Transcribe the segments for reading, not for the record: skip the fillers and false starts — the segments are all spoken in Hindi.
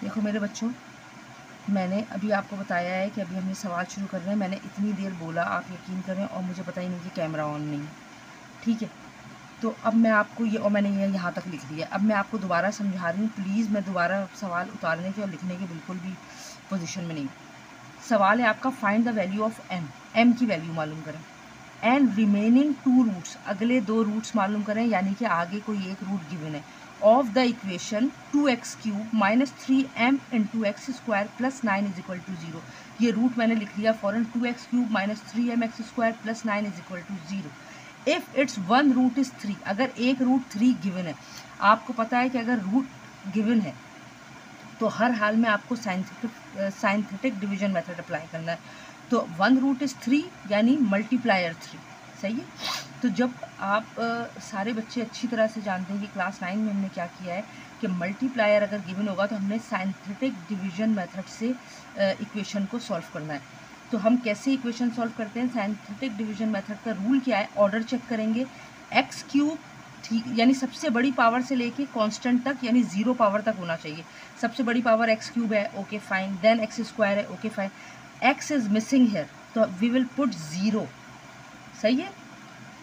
देखो मेरे बच्चों, मैंने अभी आपको बताया है कि अभी हम ये सवाल शुरू कर रहे हैं। मैंने इतनी देर बोला, आप यकीन करें, और मुझे पता ही नहीं कि कैमरा ऑन नहीं है। ठीक है, तो अब मैं आपको ये, और मैंने ये यहाँ तक लिख दिया। अब मैं आपको दोबारा समझा रही हूँ। प्लीज़, मैं दोबारा सवाल उतारने के और लिखने के बिल्कुल भी पोजीशन में नहीं। सवाल है आपका, find the value of M. M की वैल्यू मालूम करें एंड रिमेनिंग 2 रूट्स, अगले 2 रूट्स मालूम करें, यानी कि आगे कोई एक रूट गिवन है, of the equation 2x³ minus 3m into x square plus 9 is equal to 0। ये रूट मैंने लिख लिया फ़ौरन, 2x³ minus 3m X square plus 9 is equal to 0। If it's one root is 3, अगर एक रूट 3 गिवन है, आपको पता है कि अगर रूट गिवन है तो हर हाल में आपको साइंथिटिक डिवीजन मेथड अप्लाई करना है। तो 1 रूट इज़ 3 यानी मल्टीप्लायर 3। सही है। तो जब आप सारे बच्चे अच्छी तरह से जानते हैं कि क्लास 9 में हमने क्या किया है कि मल्टीप्लायर अगर गिवन होगा तो हमने साइंथिटिक डिवीजन मेथड से इक्वेशन को सॉल्व करना है। तो हम कैसे इक्वेशन सॉल्व करते हैं? साइंथिटिक डिवीजन मेथड का रूल क्या है? ऑर्डर चेक करेंगे, x³ ठीक, यानी सबसे बड़ी पावर से लेके कांस्टेंट तक, यानी 0 पावर तक होना चाहिए। सबसे बड़ी पावर x³ है, okay fine, then x square है, okay fine, x is missing here, तो वी विल पुट 0। सही है,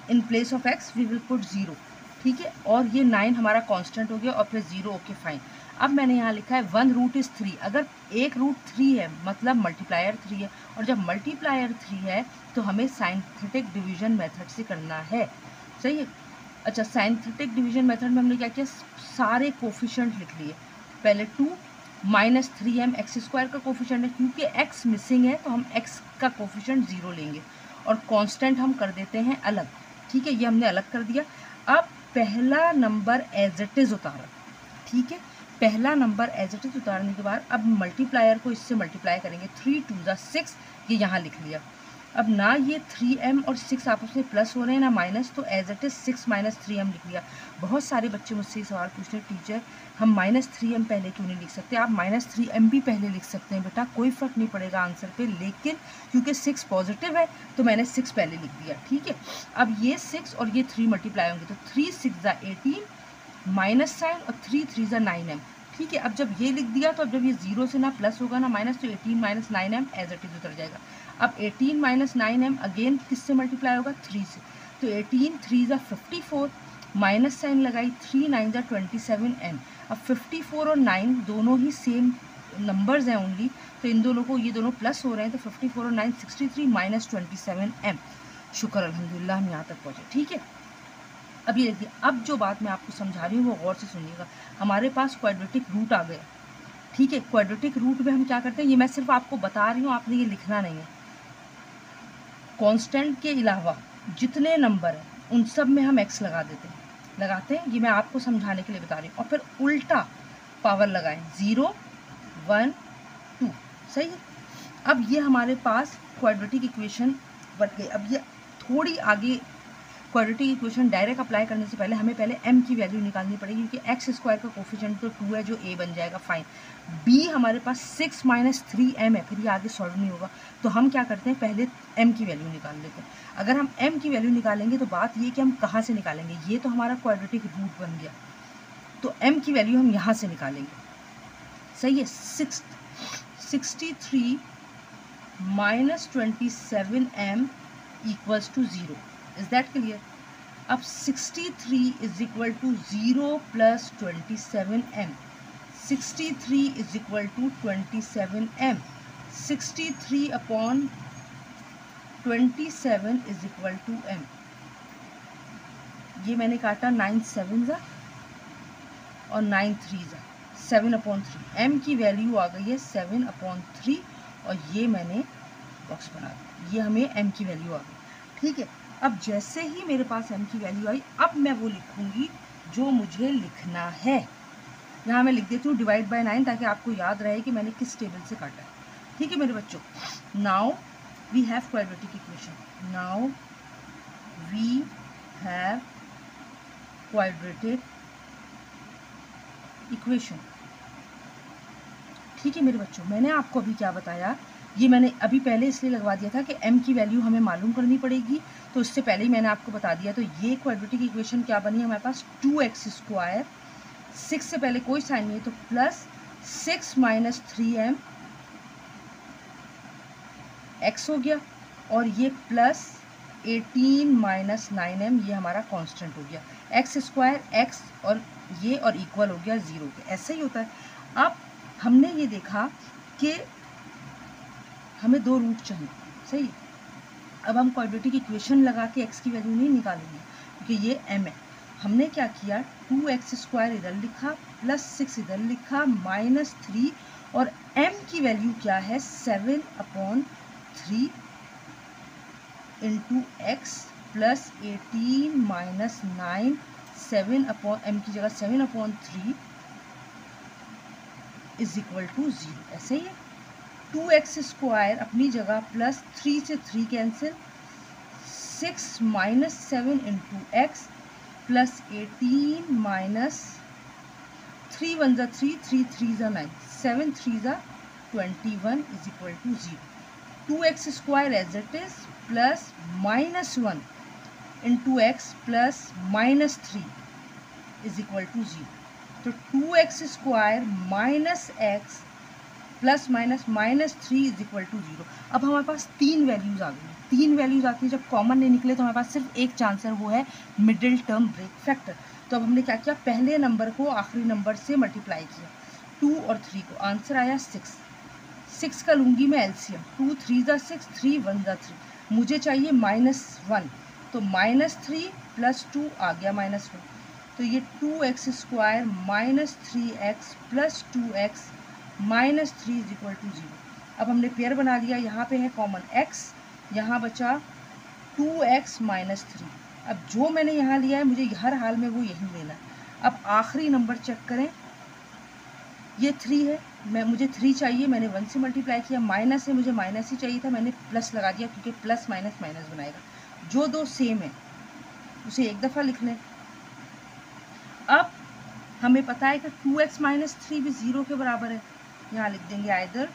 in place of x we will put 0। ठीक है, और ये 9 हमारा कांस्टेंट हो गया और फिर 0, ओके फाइन। अब मैंने यहाँ लिखा है 1 रूट इज़ 3, अगर एक रूट 3 है मतलब मल्टीप्लायर 3 है, और जब मल्टीप्लायर 3 है तो हमें साइंथिटिक डिवीजन मेथड से करना है। सही है। अच्छा, साइंथिटिक डिवीजन मेथड में हमने क्या किया, सारे कोफिशिएंट लिख लिए। पहले 2 माइनस 3m एक्स स्क्वायर का कोफिशिएंट है, क्योंकि x मिसिंग है तो हम x का कोफिशिएंट 0 लेंगे, और कांस्टेंट हम कर देते हैं अलग। ठीक है, ये हमने अलग कर दिया। अब पहला नंबर एज इट इज़ उतारा। ठीक है, पहला नंबर एज इट इज़ उतारने के बाद अब मल्टीप्लायर को इससे मल्टीप्लाई करेंगे। 3 2 ज़ा 6, ये यहाँ लिख लिया। अब ना ये 3m और 6 आपस में प्लस हो रहे हैं ना माइनस, तो as it is 6 minus 3m लिख लिया। बहुत सारे बच्चे मुझसे ये सवाल पूछते हैं, टीचर हम माइनस 3m पहले क्यों नहीं लिख सकते? आप माइनस 3m भी पहले लिख सकते हैं बेटा, कोई फ़र्क नहीं पड़ेगा आंसर पे, लेकिन क्योंकि 6 पॉजिटिव है तो मैंने 6 पहले लिख दिया। ठीक है, अब ये 6 और ये 3 मल्टीप्लाई होंगे, तो 3 6 ज़ा 18, माइनस साइन, और 3 3 ज़ा 9m। ठीक है, अब जब ये लिख दिया तो अब जब ये 0 से ना प्लस होगा ना माइनस, तो 18 minus 9m as it is उतर जाएगा। अब 18 माइनस 9m अगेन किससे मल्टीप्लाई होगा? 3 से, तो 18 3 ज़ा 54, माइनस साइन लगाई, 3 9 ज़ा 27m। अब 54 और 9 दोनों ही सेम नंबर्स हैं ओनली, तो इन दोनों को, ये दोनों प्लस हो रहे हैं, तो 54 और 9 63 माइनस 27m। शुक्र अल्हम्दुलिल्लाह हम यहाँ तक पहुँचे। ठीक है, अब ये देखिए, अब जो बात मैं आपको समझा रही हूँ वो गौर से सुनिएगा। हमारे पास क्वाड्रेटिक रूट आ गया। ठीक है, क्वाड्रेटिक रूट में हम क्या करते हैं, ये मैं सिर्फ आपको बता रही हूँ, आपने ये लिखना नहीं है। कांस्टेंट के अलावा जितने नंबर हैं उन सब में हम x लगाते हैं, ये मैं आपको समझाने के लिए बता रही हूँ, और फिर उल्टा पावर लगाएं, 0 1 2। सही है। अब ये हमारे पास क्वाड्रेटिक इक्वेशन बन गई। अब ये थोड़ी आगे, क्वाड्रेटिक इक्वेशन डायरेक्ट अप्लाई करने से पहले हमें पहले m की वैल्यू निकालनी पड़ेगी, क्योंकि एक्स स्क्वायर का कोफिशिएंट तो 2 है जो a बन जाएगा, फाइन। b हमारे पास 6 माइनस 3m है, फिर ये आगे सॉल्व नहीं होगा, तो हम क्या करते हैं, पहले m की वैल्यू निकाल लेते हैं। अगर हम m की वैल्यू निकालेंगे तो बात ये कि हम कहाँ से निकालेंगे, ये तो हमारा क्वाड्रेटिक रूट बन गया, तो m की वैल्यू हम यहाँ से निकालेंगे। सही है, 63 minus 27m equals to 0। Is that clear? अब 63 is equal to 0 plus 27m, 63 is equal to 27m, 63 upon 27 is equal to m। ये मैंने काटा 9 7 ज़ा और 9 3 ज़ा, 7 अपॉन 3, m की वैल्यू आ गई है 7 अपॉन 3, और ये मैंने बॉक्स बना दिया, ये हमें m की वैल्यू आ गई। ठीक है, अब जैसे ही मेरे पास m की वैल्यू आई, अब मैं वो लिखूंगी जो मुझे लिखना है। यहाँ मैं लिख देती हूँ डिवाइड बाय 9, ताकि आपको याद रहे कि मैंने किस टेबल से काटा है। ठीक है मेरे बच्चों, now we have quadratic equation, now we have quadratic equation. ठीक है मेरे बच्चों, मैंने आपको अभी क्या बताया, ये मैंने अभी पहले इसलिए लगवा दिया था कि m की वैल्यू हमें मालूम करनी पड़ेगी, तो इससे पहले ही मैंने आपको बता दिया। तो ये क्वाड्रेटिक इक्वेशन क्या बनी हमारे पास, 2x स्क्वायर, 6 से पहले कोई साइन नहीं है तो प्लस 6 माइनस 3m x हो गया, और ये प्लस 18 माइनस 9m ये हमारा कांस्टेंट हो गया। एक्स स्क्वायर x और ये और इक्वल हो गया 0 के। ऐसा ही होता है। अब हमने ये देखा कि हमें 2 रूट चाहिए, सही। अब हम क्वाड्रेटिक इक्वेशन लगा के x की वैल्यू नहीं निकालेंगे क्योंकि ये m है। हमने क्या किया, 2x² इधर लिखा, प्लस 6 इधर लिखा, माइनस 3, और m की वैल्यू क्या है 7/3 into x plus 18 minus 9, 7/m की जगह 7/3 इज इक्वल टू 0। ऐसे ही 2x² अपनी जगह, प्लस 3 से 3 cancel, 6 minus 7 into x plus 18 minus 3 1 ज़ा 3, 3 3 ज़ा 9, 7 3 ज़ा 21 is equal to 0। 2x² as it is, plus minus 1 into x plus minus 3 is equal to 0। तो 2x² minus x plus minus minus 3 is equal to 0। अब हमारे पास 3 वैल्यूज़ आ गई। 3 वैल्यूज़ आती हैं, जब कॉमन नहीं निकले तो हमारे पास सिर्फ एक चांस है, वो है मिडिल टर्म ब्रेक फैक्टर। तो अब हमने क्या किया, पहले नंबर को आखिरी नंबर से मल्टीप्लाई किया, 2 और 3 को, आंसर आया 6। 6 का लूँगी मैं एलसीएम, 2 3 ज़ा 6, 3 1 ज़ा 3। मुझे चाहिए -1, तो -3 प्लस 2 आ गया -1। तो ये 2x² minus 3x plus 2x minus 3 is equal to 0। अब हमने पेयर बना लिया, यहाँ पे है कॉमन x, यहाँ बचा 2x माइनस 3। अब जो मैंने यहाँ लिया है मुझे हर हाल में वो यही लेना है। अब आखिरी नंबर चेक करें, ये 3 है, मुझे 3 चाहिए, मैंने 1 से मल्टीप्लाई किया, माइनस है, मुझे माइनस ही चाहिए था, मैंने प्लस लगा दिया क्योंकि प्लस माइनस माइनस बनाएगा। जो दो सेम है उसे एक दफ़ा लिख लें। अब हमें पता है कि 2x माइनस 3 भी 0 के बराबर है, यहाँ लिख देंगे आइदर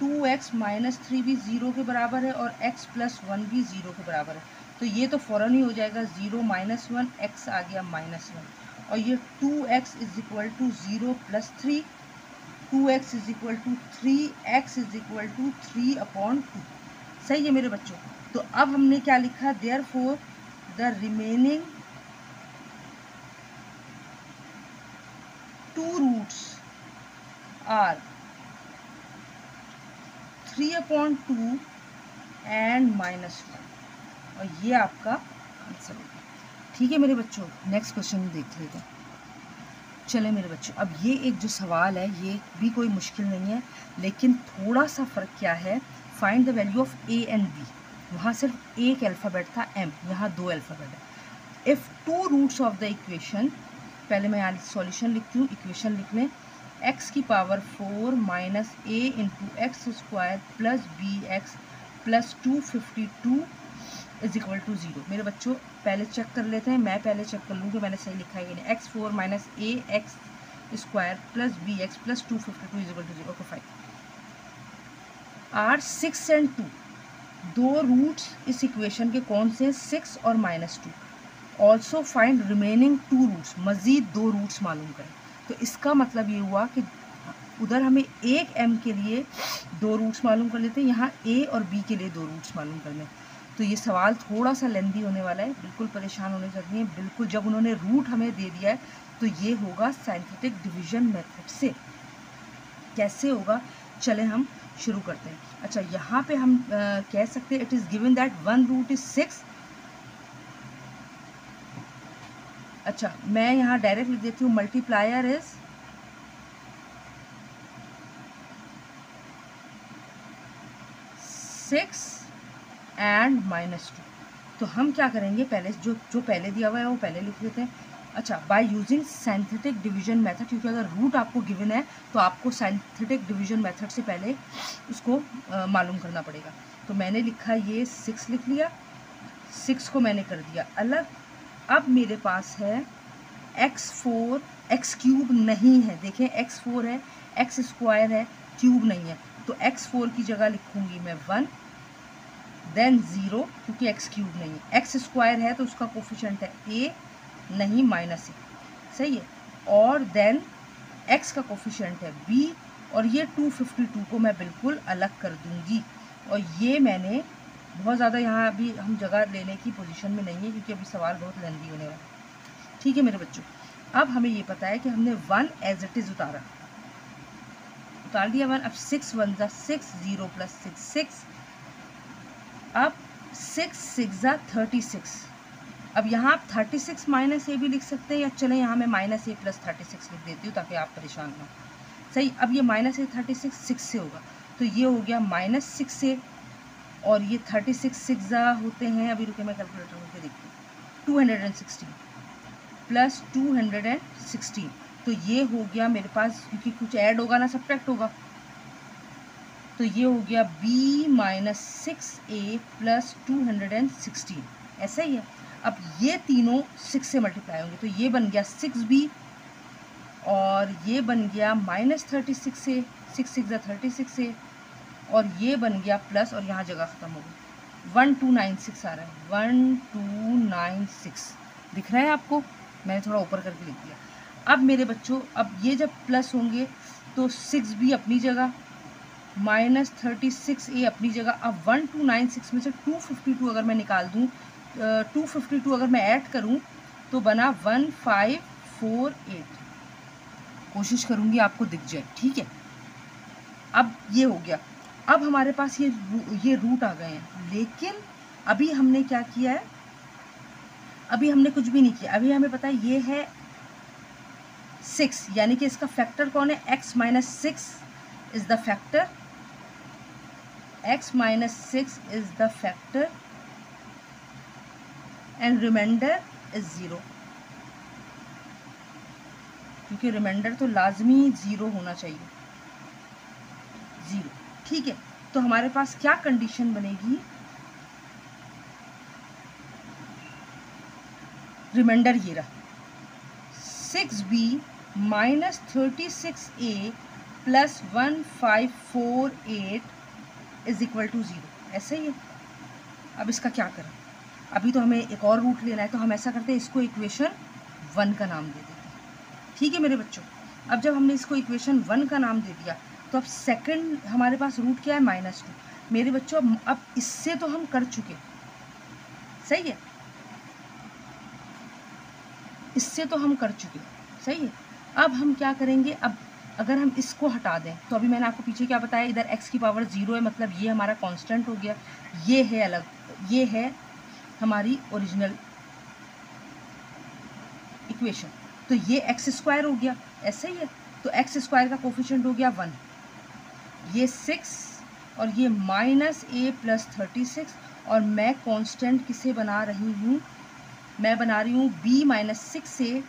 2x माइनस 3 भी 0 के बराबर है और x प्लस 1 भी 0 के बराबर है। तो ये तो फ़ौरन ही हो जाएगा, 0 माइनस 1, x आ गया -1, और ये 2x is equal to 0 plus 3, 2x is equal to 3, x is equal to 3/2। सही है मेरे बच्चों। तो अब हमने क्या लिखा, therefore the remaining 2 roots are 3/2 and -1, और ये आपका आंसर होगा। ठीक है मेरे बच्चों, नेक्स्ट क्वेश्चन देख लेते हैं। चले मेरे बच्चों, अब ये एक जो सवाल है ये भी कोई मुश्किल नहीं है, लेकिन थोड़ा सा फ़र्क क्या है, find the value of a and b। वहाँ सिर्फ एक अल्फ़ाबेट था m, यहाँ 2 अल्फ़ाबेट है। If 2 roots of the equation, पहले मैं यहाँ सॉल्यूशन लिखती हूँ, इक्वेशन लिख लें, x की power 4 minus a into x² plus bx plus 252 is equal to 0। मेरे बच्चों पहले चेक कर लेते हैं, मैं पहले चेक कर लूँ कि मैंने सही लिखा है कि नहीं। x4 minus ax² plus bx plus 252 is equal to 0। Okay fine. Are 6 and 2, 2 roots इस इक्वेशन के कौन से, 6 और -2। ऑल्सो फाइंड रिमेनिंग 2 रूट्स, मज़ीद 2 रूट्स मालूम करें। तो इसका मतलब ये हुआ कि उधर हमें एक m के लिए 2 रूट्स मालूम कर लेते हैं, यहाँ a और b के लिए 2 रूट्स मालूम कर लें। तो ये सवाल थोड़ा सा लेंदी होने वाला है, बिल्कुल परेशान होने की जरूरत नहीं है। बिल्कुल जब उन्होंने रूट हमें दे दिया है तो ये होगा साइंटिफिक डिवीजन मेथड से। कैसे होगा, चले हम शुरू करते हैं। अच्छा, यहाँ पे हम कह सकते हैं it is given that 1 root is 6। अच्छा, मैं यहाँ डायरेक्ट लिख देती हूँ, मल्टीप्लायर इज 6 एंड -2। तो हम क्या करेंगे, पहले जो पहले दिया हुआ है वो पहले लिख लेते हैं। अच्छा, by using synthetic division method, क्योंकि अगर रूट आपको गिवन है तो आपको साइंथेटिक डिवीजन मेथड से पहले उसको मालूम करना पड़ेगा। तो मैंने लिखा ये 6 लिख लिया, 6 को मैंने कर दिया अलग। अब मेरे पास है x4, x³ नहीं है, देखें x4 है, x² है, क्यूब नहीं है, तो x4 की जगह लिखूंगी मैं 1, देन 0 क्योंकि x³ नहीं है, x² है तो उसका कोफिशिएंट है a नहीं -a। सही है। और देन x का कोफिशिएंट है b, और ये 252 को मैं बिल्कुल अलग कर दूंगी। और ये मैंने बहुत ज़्यादा यहाँ अभी हम जगह लेने की पोजीशन में नहीं है क्योंकि अभी सवाल बहुत लेंदी होने वाला है। ठीक है मेरे बच्चों, अब हमें ये पता है कि हमने 1 एज इट इज़ उतार दिया 1। अब 6 1 ज़ा 6, 0 + 6 6, अब 6 6 ज़ा 36। अब यहाँ आप 36 माइनस ए भी लिख सकते हैं, या चलें यहाँ मैं -a + 36 लिख देती हूँ ताकि आप परेशान ना हो। सही, अब ये -a 36 6 से होगा, तो ये हो गया -6a, और ये 36 6 ज़ा होते हैं, अभी रुके मैं कैलकुलेटर करके देखती हूँ, 216 + 216, तो ये हो गया मेरे पास, क्योंकि कुछ ऐड होगा ना सब्ट्रैक्ट होगा, तो ये हो गया b - 6a + 216, ऐसा ही है। अब ये तीनों 6 से मल्टीप्लाई होंगे, तो ये बन गया 6b, और ये बन गया -36a, 6 6 ज़ा 36a, और ये बन गया प्लस, और यहाँ जगह ख़त्म हो गई, 1296 आ रहा है, 1296 दिख रहा है आपको, मैंने थोड़ा ऊपर करके लिख दिया। अब मेरे बच्चों, अब ये जब प्लस होंगे तो 6b अपनी जगह, -36a अपनी जगह। अब 1296 में से 252 अगर मैं निकाल दूँ, 252 अगर मैं ऐड करूँ तो बना 1548। कोशिश करूँगी आपको दिख जाए, ठीक है। अब ये हो गया, अब हमारे पास ये रूट आ गए हैं, लेकिन अभी हमने क्या किया है, अभी हमने कुछ भी नहीं किया। अभी हमें पता है ये है 6, यानी कि इसका फैक्टर कौन है, x - 6 is the factor, x - 6 is the factor, and remainder is 0, क्योंकि रिमाइंडर तो लाजमी 0 होना चाहिए, 0। ठीक है, तो हमारे पास क्या कंडीशन बनेगी, रिमाइंडर ये रहा, 6b - 36a + 1548 is equal to 0, ऐसा ही है। अब इसका क्या करें, अभी तो हमें एक और रूट लेना है, तो हम ऐसा करते हैं, इसको इक्वेशन 1 का नाम दे देते हैं। ठीक है मेरे बच्चों, अब जब हमने इसको इक्वेशन 1 का नाम दे दिया, तो अब सेकंड हमारे पास रूट क्या है, -2। मेरे बच्चों अब इससे तो हम कर चुके, सही है, इससे तो हम कर चुके, सही है। अब हम क्या करेंगे, अब अगर हम इसको हटा दें, तो अभी मैंने आपको पीछे क्या बताया, इधर x की पावर 0 है, मतलब ये हमारा कांस्टेंट हो गया, ये है अलग, ये है हमारी ओरिजिनल इक्वेशन, तो ये x² हो गया, ऐसा ही है। तो x² का कोफिशिएंट हो गया 1, ये 6, और ये -a + 36, और मैं कांस्टेंट किसे बना रही हूँ, मैं बना रही हूँ b - 6a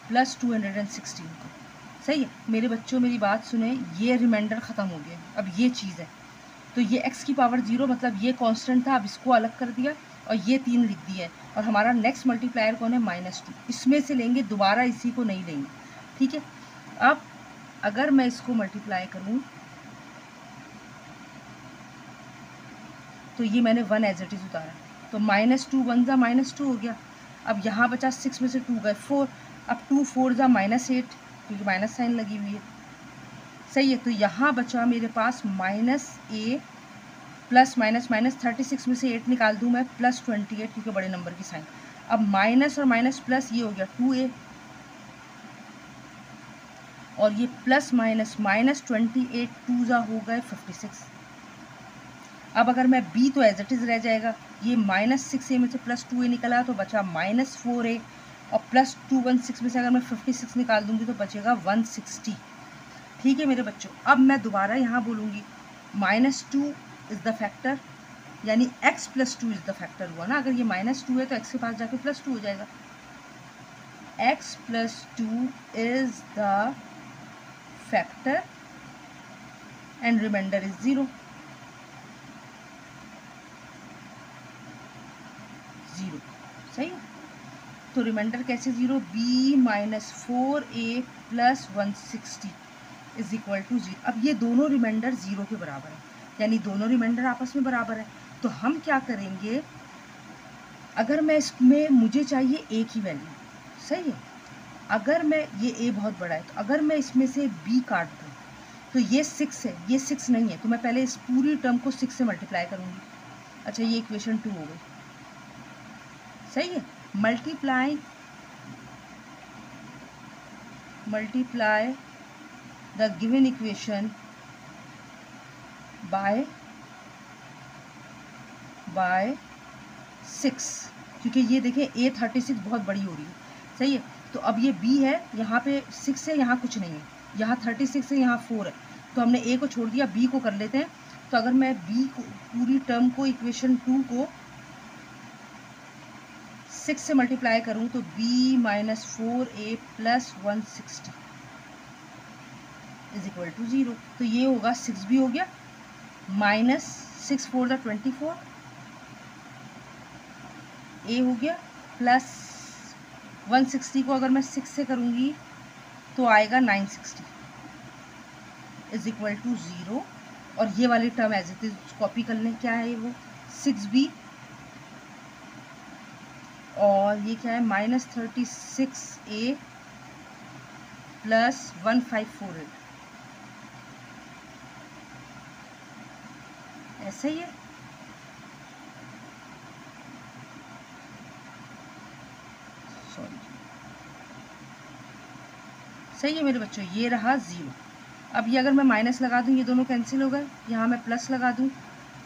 + 216 को, सही है। मेरे बच्चों मेरी बात सुने, ये रिमाइंडर ख़त्म हो गया, अब ये चीज़ है, तो ये x की पावर 0, मतलब ये कांस्टेंट था, अब इसको अलग कर दिया और ये 3 लिख दिया है, और हमारा नेक्स्ट मल्टीप्लायर कौन है, -2, इसमें से लेंगे, दोबारा इसी को नहीं लेंगे, ठीक है। अब अगर मैं इसको मल्टीप्लाई करूँ, तो ये मैंने 1 एज इट इज़ उतारा, तो -2 1 ज़ा -2 हो गया। अब यहाँ बचा 6 में से 2 गए 4, अब 2 4 ज़ा -8, क्योंकि माइनस साइन लगी हुई है, सही है। तो यहाँ बचा मेरे पास -a प्लस माइनस 36 में से 8 निकाल दूँ मैं, +28, क्योंकि बड़े नंबर की साइन। अब माइनस और माइनस प्लस, ये हो गया 2a, और ये प्लस माइनस -28, 2 ज़ा हो गए 56। अब अगर मैं b तो एज इट इज़ रह जाएगा, ये -6a में से +2a निकला तो बचा -4a, और +216 में से अगर मैं 56 निकाल दूंगी तो बचेगा 160। ठीक है मेरे बच्चों, अब मैं दोबारा यहाँ बोलूँगी, -2 इज़ द फैक्टर, यानी x + 2 इज़ द फैक्टर हुआ ना, अगर ये -2 है तो x के पास जाके +2 हो जाएगा, x + 2 is the factor and remainder is 0, 0, सही। तो रिमाइंडर कैसे 0, b - 4a + 160 is equal to 0। अब ये दोनों रिमाइंडर 0 के बराबर है, यानी दोनों रिमाइंडर आपस में बराबर है। तो हम क्या करेंगे, अगर मैं इसमें मुझे चाहिए a की वैल्यू, सही है, अगर मैं ये a बहुत बड़ा है, तो अगर मैं इसमें से b काट दूँ तो ये 6 है, ये 6 नहीं है, तो मैं पहले इस पूरी टर्म को 6 से मल्टीप्लाई करूँगी। अच्छा, ये इक्वेशन 2 हो गई, सही है। Multiply the given equation by 6, क्योंकि ये देखें A36 बहुत बड़ी हो रही है, सही है। तो अब ये B है, यहाँ पे 6 है, यहाँ कुछ नहीं है, यहाँ 36 है, यहाँ 4 है, तो हमने A को छोड़ दिया, B को कर लेते हैं। तो अगर मैं B को पूरी टर्म को इक्वेशन 2 को 6 से मल्टीप्लाई करूँ तो B minus 4A plus 160 is equal to 0। तो ये होगा 6B हो गया, माइनस 6 4 द 24 A हो गया, प्लस 160 को अगर मैं 6 से करूँगी तो आएगा 960 इज इक्वल टू 0। और ये वाली term as it is copy कर लें, क्या है वो 6B, और ये क्या है माइनस 36A प्लस 1548, ऐसा ही है। सॉरी, सही है मेरे बच्चों, ये रहा 0। अब ये अगर मैं माइनस लगा दूँ, ये दोनों कैंसिल हो गए, यहाँ मैं प्लस लगा दूँ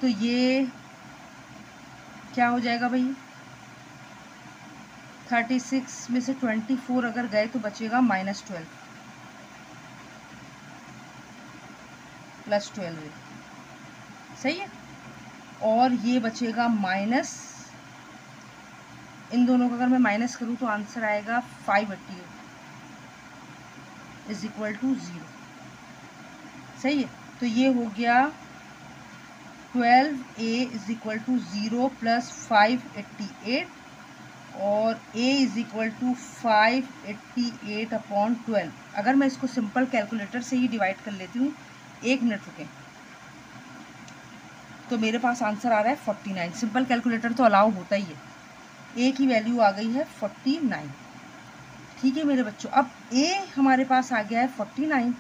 तो ये क्या हो जाएगा भाई, 36 में से 24 अगर गए तो बचेगा माइनस 12 प्लस 12, सही है। और ये बचेगा माइनस, इन दोनों का अगर मैं माइनस करूँ तो आंसर आएगा 588 इज इक्वल टू 0, सही है। तो ये हो गया 12A is equal to 0 plus 588, और A is equal to 588 upon 12। अगर मैं इसको सिंपल कैलकुलेटर से ही डिवाइड कर लेती हूँ, 1 मिनट रुकें, तो मेरे पास आंसर आ रहा है 49। सिंपल कैलकुलेटर तो अलाउ होता ही है। A की वैल्यू आ गई है 49, ठीक है मेरे बच्चों। अब A हमारे पास आ गया है 49।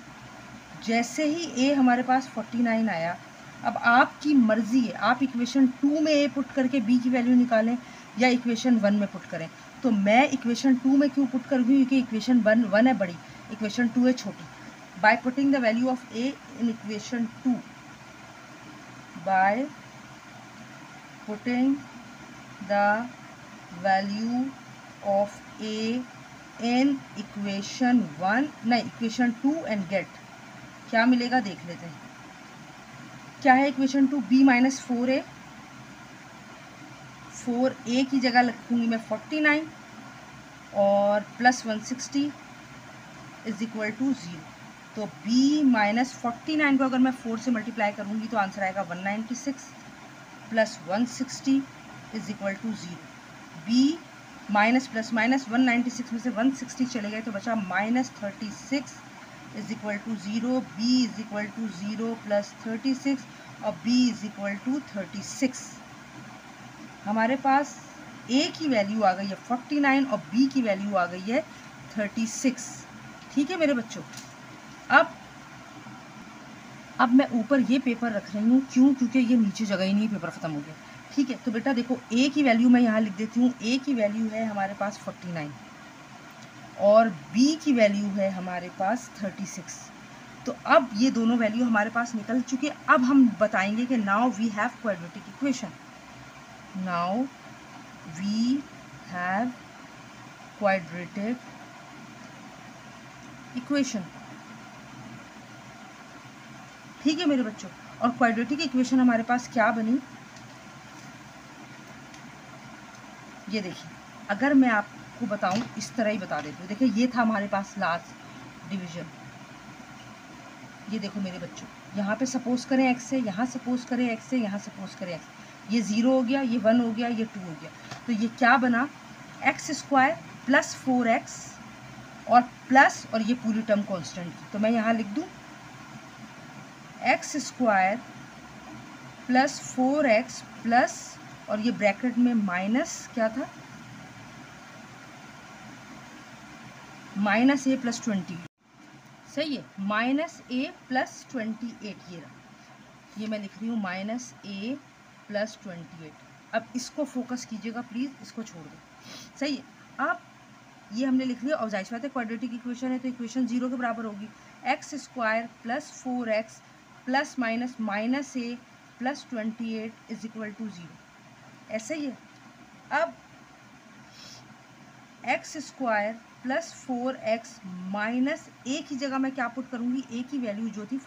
जैसे ही A हमारे पास 49 आया, अब आपकी मर्ज़ी है, आप इक्वेशन 2 में A पुट करके B की वैल्यू निकालें या इक्वेशन 1 में पुट करें। तो मैं इक्वेशन 2 में क्यों पुट करूँगी, क्योंकि इक्वेशन 1 है बड़ी, इक्वेशन 2 है छोटी। By putting the value of A in equation 2, by putting the value of A in equation 1, नहीं इक्वेशन 2 एंड गेट, क्या मिलेगा देख लेते हैं। क्या है equation 2, B minus 4A, 4A की जगह रखूँगी मैं 49 और प्लस 160 इज इक्वल टू 0। तो B माइनस 49 को अगर मैं 4 से मल्टीप्लाई करूँगी तो आंसर आएगा 196 plus 160 is equal to 0। B minus plus minus 196 में से 160 चले गए तो बचा minus 36 is equal to 0। B is equal to 0 plus 36 और B इज इक्वल टू 36। हमारे पास A की वैल्यू आ गई है 49 और B की वैल्यू आ गई है 36, ठीक है मेरे बच्चों। अब मैं ऊपर ये पेपर रख रही हूँ, क्यों, क्योंकि ये नीचे जगह ही नहीं, पेपर ख़त्म हो गया, ठीक है। तो बेटा देखो A की वैल्यू मैं यहाँ लिख देती हूँ। A की वैल्यू है हमारे पास 49 और B की वैल्यू है हमारे पास 36। तो अब ये दोनों वैल्यू हमारे पास निकल चुके। अब हम बताएंगे कि now we have quadratic equation, now we have quadratic equation, ठीक है मेरे बच्चों। और क्वाड्रेटिक इक्वेशन हमारे पास क्या बनी, ये देखिए, अगर मैं आपको बताऊं इस तरह ही बता देती हूँ। देखिए ये था हमारे पास लास्ट डिवीजन, ये देखो मेरे बच्चों, यहाँ पे सपोज करें x है, यहाँ सपोज करें x है, यहाँ सपोज करें x, ये 0 हो गया, ये 1 हो गया, ये 2 हो गया। तो ये क्या बना, x स्क्वायर प्लस 4x और प्लस, और ये पूरी टर्म कॉन्स्टेंट की। तो मैं यहाँ लिख दूँ x square plus 4x plus, और ये ब्रैकेट में माइनस क्या था, माइनस ए प्लस 28, सही है, माइनस ए प्लस 28 ये रहा, ये मैं लिख रही हूँ माइनस ए प्लस 28। अब इसको फोकस कीजिएगा प्लीज़, इसको छोड़ दो, सही है। अब ये हमने लिख लिया और जाहिर सी बात है क्वाड्रेटिक इक्वेशन है तो इक्वेशन 0 के बराबर होगी। X square plus 4x plus minus minus A plus 28 is equal to 0, ऐसे ही है। अब x square plus 4x minus A की जगह मैं क्या पुट करूँगी, ए की वैल्यू जो थी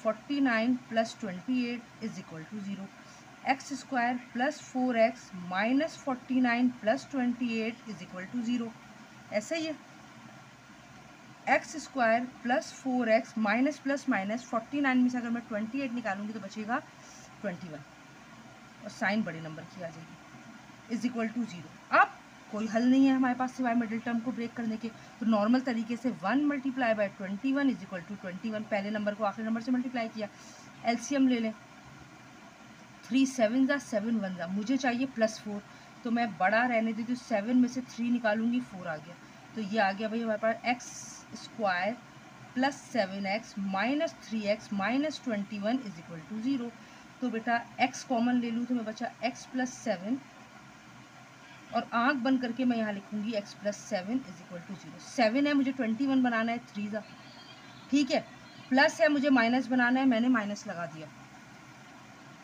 49 plus 28 is equal to 0। X square plus 4x minus 49 plus 28 is equal to 0, ऐसे ही है। X square plus 4x minus plus minus 49 में से अगर मैं 28 निकालूंगी तो बचेगा 21 और साइन बड़े नंबर की आ जाएगी, इज इक्वल टू 0। अब कोई हल नहीं है हमारे पास सिवाय मिडिल टर्म को ब्रेक करने के, तो नॉर्मल तरीके से 1 multiply by 21 is equal to 21, पहले नंबर को आखिरी नंबर से मल्टीप्लाई किया। एलसीएम ले लें, 3 7 जा 7 1 जा, मुझे चाहिए +4 तो मैं बड़ा रहने देती हूँ, 7 में से 3 निकालूंगी 4 आ गया, तो ये आ गया भाई हमारे पास x square plus 7x minus 3x minus 21 is equal to 0। तो बेटा x कॉमन ले लूँ तो मैं बचा x प्लस 7 और आँख बंद करके मैं यहाँ लिखूँगी x plus 7 is equal to 0। 7 है मुझे 21 बनाना है, 3 जा, ठीक है, प्लस है मुझे माइनस बनाना है, मैंने माइनस लगा दिया।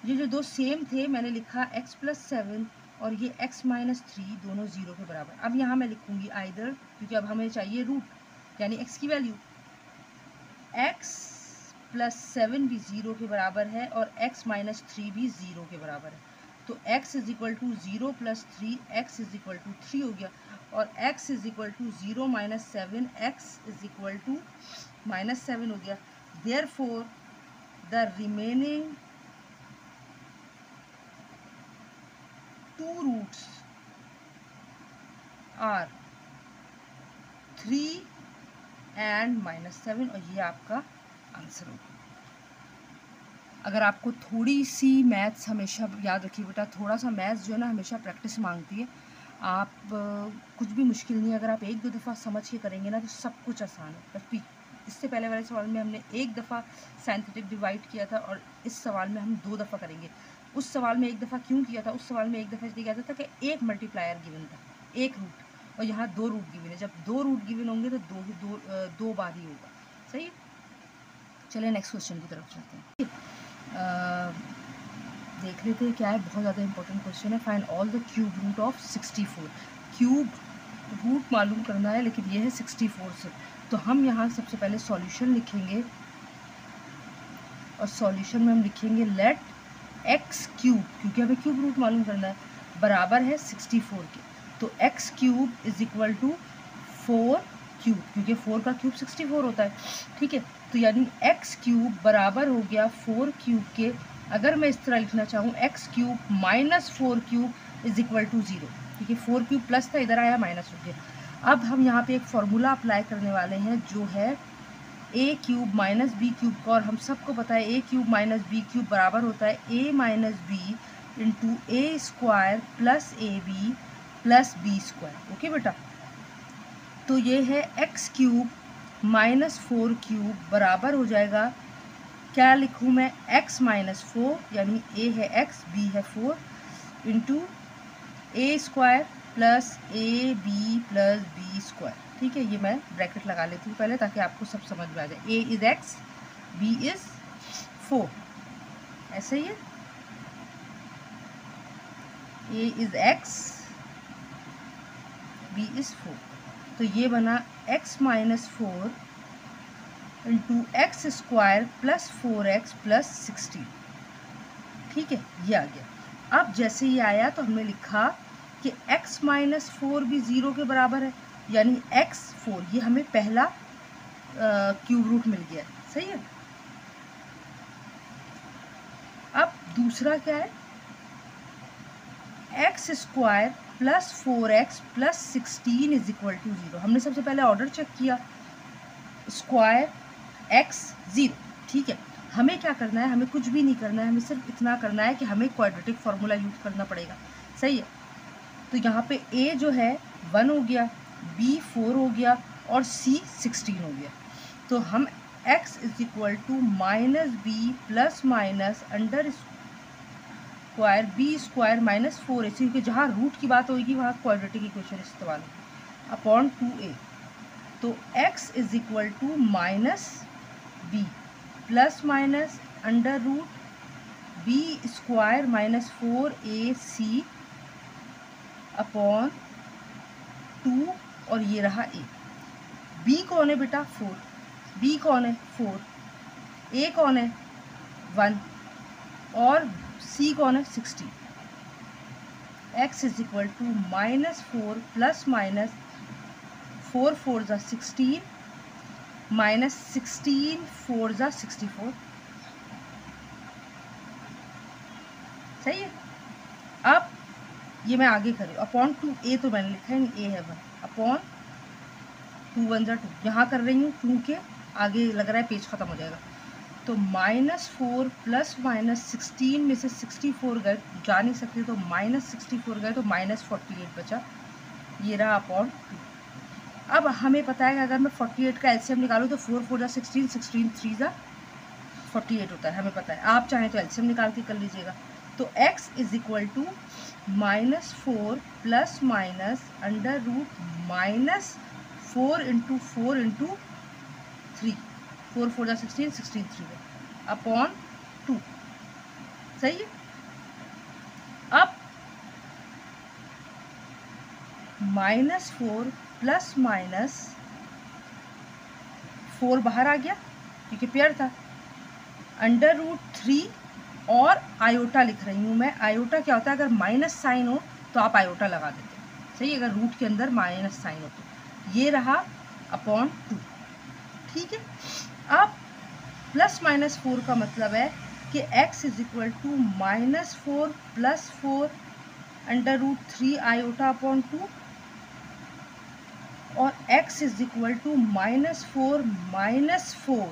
ये जो दो सेम थे मैंने लिखा x प्लस 7 और ये x माइनस 3 दोनों 0 के बराबर। अब यहाँ मैं लिखूँगी आइदर, क्योंकि अब हमें चाहिए रूट यानी x की वैल्यू, x प्लस 7 भी 0 के बराबर है और x माइनस 3 भी 0 के बराबर है, तो x is equal to 0 plus 3 x is equal to 3 हो गया, और x is equal to 0 minus 7 x is equal to minus 7 हो गया। Therefore the remaining two roots are 3 and -7 और ये आपका आंसर होगा। अगर आपको थोड़ी सी मैथ्स, हमेशा याद रखिए बेटा, थोड़ा सा मैथ्स जो है ना हमेशा प्रैक्टिस मांगती है। आप कुछ भी मुश्किल नहीं है, अगर आप एक दो दफ़ा समझ के करेंगे ना तो सब कुछ आसान है। बस इससे पहले वाले सवाल में हमने एक दफ़ा साइंटिफिक डिवाइड किया था और इस सवाल में हम 2 दफ़ा करेंगे। उस सवाल में एक दफ़ा क्यों किया था, उस सवाल में एक दफ़ा इसलिए किया था कि एक मल्टीप्लायर गिवन था, एक रूट, और यहाँ 2 रूट गिवन है। जब 2 रूट गिवन होंगे तो दो बार ही होगा, सही है। चलिए नेक्स्ट क्वेश्चन की तरफ चलते हैं। देख लेते हैं क्या है, बहुत ज़्यादा इंपॉर्टेंट क्वेश्चन है। Find all the cube root of 64। Cube root मालूम करना है, लेकिन ये है 64 से, तो हम यहाँ सबसे पहले सॉल्यूशन लिखेंगे और सॉल्यूशन में हम लिखेंगे लेट एक्स क्यूब, क्योंकि हमें क्यूब रूट मालूम करना है, बराबर है 64 के, तो x cube is equal to 4 cube, क्योंकि 4 का क्यूब 64 होता है, ठीक है। तो यानी एक्स क्यूब बराबर हो गया 4 क्यूब के। अगर मैं इस तरह लिखना चाहूँ x cube minus 4 cube is equal to 0, क्योंकि 4 क्यूब प्लस था, इधर आया माइनस हो गया। अब हम यहाँ पे एक फॉर्मूला अप्लाई करने वाले हैं जो है A cube minus B cube का, और हम सबको पता है A cube minus B cube बराबर होता है A minus B into A square plus A B plus B square. Okay बेटा, तो ये है एक्स क्यूब माइनस 4 क्यूब बराबर हो जाएगा, क्या लिखूँ मैं, एक्स माइनस 4 यानी ए है एक्स, बी है 4 into A square plus A B plus B square, ठीक है। ये मैं ब्रैकेट लगा लेती हूँ पहले ताकि आपको सब समझ में आ जाए। A is x, b is 4, ऐसे ही है, a is x, b is 4, तो ये बना x minus 4 into x square plus 4x plus 16, ठीक है, ये आ गया। अब जैसे ये आया तो हमने लिखा कि x माइनस 4 भी 0 के बराबर है, यानी x 4, ये हमें पहला क्यूब रूट मिल गया, सही है। अब दूसरा क्या है, x square plus 4x plus 16 is equal to 0। हमने सबसे पहले ऑर्डर चेक किया, स्क्वायर x 0, ठीक है। हमें क्या करना है, हमें कुछ भी नहीं करना है, हमें सिर्फ इतना करना है कि हमें क्वाड्रेटिक फार्मूला यूज़ करना पड़ेगा, सही है। तो यहाँ पे a जो है 1 हो गया, बी 4 हो गया और सी 16 हो गया। तो हम x is equal to minus b plus minus under square b square minus 4ac, क्योंकि जहाँ रूट की बात होगी वहाँ क्वाड्रेटिक इक्वेशन इस्तेमाल होगी, अपॉन 2a। तो x is equal to minus b plus minus under root b square minus 4ac upon 2, और ये रहा a। b कौन है बेटा? 4। b कौन है? 4। a कौन है? 1। और c कौन है? 16। x is equal to minus 4 plus minus 4 4 ज़ा 16 माइनस 16 4 ज़ा 64। सही है। अब ये मैं आगे करूँ, अपॉन 2a तो मैंने लिखा है, a है 1, अपॉन 2 1 ज़ा 2 यहाँ कर रही हूँ क्योंकि आगे लग रहा है पेज ख़त्म हो जाएगा। तो -4 प्लस माइनस 16 में से 64 गए, जा नहीं सकते, तो -64 गए तो -48 बचा, ये रहा अपॉन 2। अब हमें पता है कि अगर मैं 48 का एलसीएम निकालूँ तो 4 4 ज़ा 16, 16 3 ज़ा 48 होता है, हमें पता है। आप चाहें तो एलसीएम निकाल के कर लीजिएगा। तो x is equal to -4 plus minus under root -4 into 4 into 3, 4 4 ज़ा 16, 16 3 अपॉन 2। सही है। अब -4 प्लस माइनस 4 बाहर आ गया क्योंकि पेयर था, अंडर रूट 3 और आयोटा लिख रही हूँ मैं। आयोटा क्या होता है? अगर माइनस साइन हो तो आप आयोटा लगा देते हैं, सही। अगर रूट के अंदर माइनस साइन हो तो ये रहा अपॉन 2। ठीक है। अब प्लस माइनस 4 का मतलब है कि x is equal to -4 plus 4 under root 3 iota upon 2, और x is equal to -4 minus 4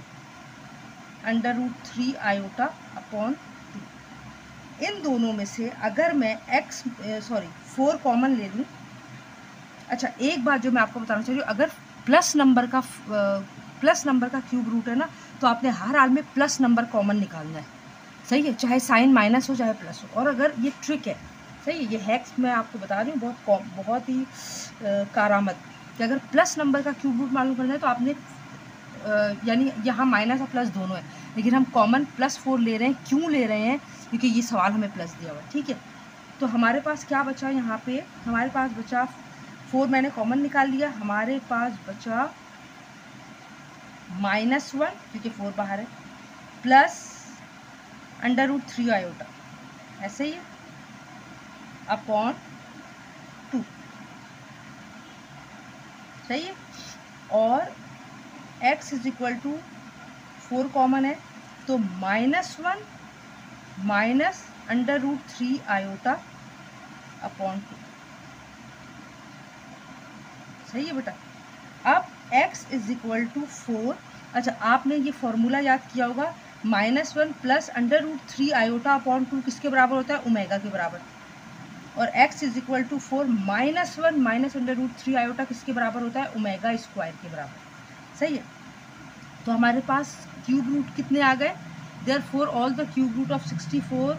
under root 3 iota upon 2। इन दोनों में से अगर मैं 4 कॉमन ले लूँ। अच्छा, एक बात जो मैं आपको बताना चाह रही हूँ, अगर प्लस नंबर का क्यूब रूट है ना, तो आपने हर हाल में प्लस नंबर कॉमन निकालना है, सही है, चाहे साइन माइनस हो चाहे प्लस हो। और अगर ये ट्रिक है, सही है, ये हैक्स मैं आपको बता रही हूँ, बहुत ही कारामद, कि अगर प्लस नंबर का क्यूब रूट मालूम करना है तो आपने यानी यहाँ माइनस और प्लस दोनों है, लेकिन हम कॉमन +4 ले रहे हैं। क्यों ले रहे हैं? क्योंकि ये सवाल हमें प्लस दिया हुआ है। ठीक है। तो हमारे पास क्या बचा यहाँ पे? हमारे पास बचा 4, मैंने कॉमन निकाल लिया। हमारे पास बचा -1 क्योंकि 4 बाहर है, प्लस अंडर रूट 3 आयोटा, ऐसे ही है, अपॉन 2। सही है। और x is equal to 4 common है तो -1 minus under root 3 iota upon 2। सही है बेटा। अब x इज इक्वल टू 4। अच्छा, आपने ये फॉर्मूला याद किया होगा, -1 plus under root 3 iota upon 2 किसके बराबर होता है? ओमेगा के बराबर। और x is equal to 4 -1 minus under root 3 iota किसके बराबर होता है? ओमेगा स्क्वायर के बराबर। सही है। तो हमारे पास क्यूब रूट कितने आ गए? Therefore all the cube root of 64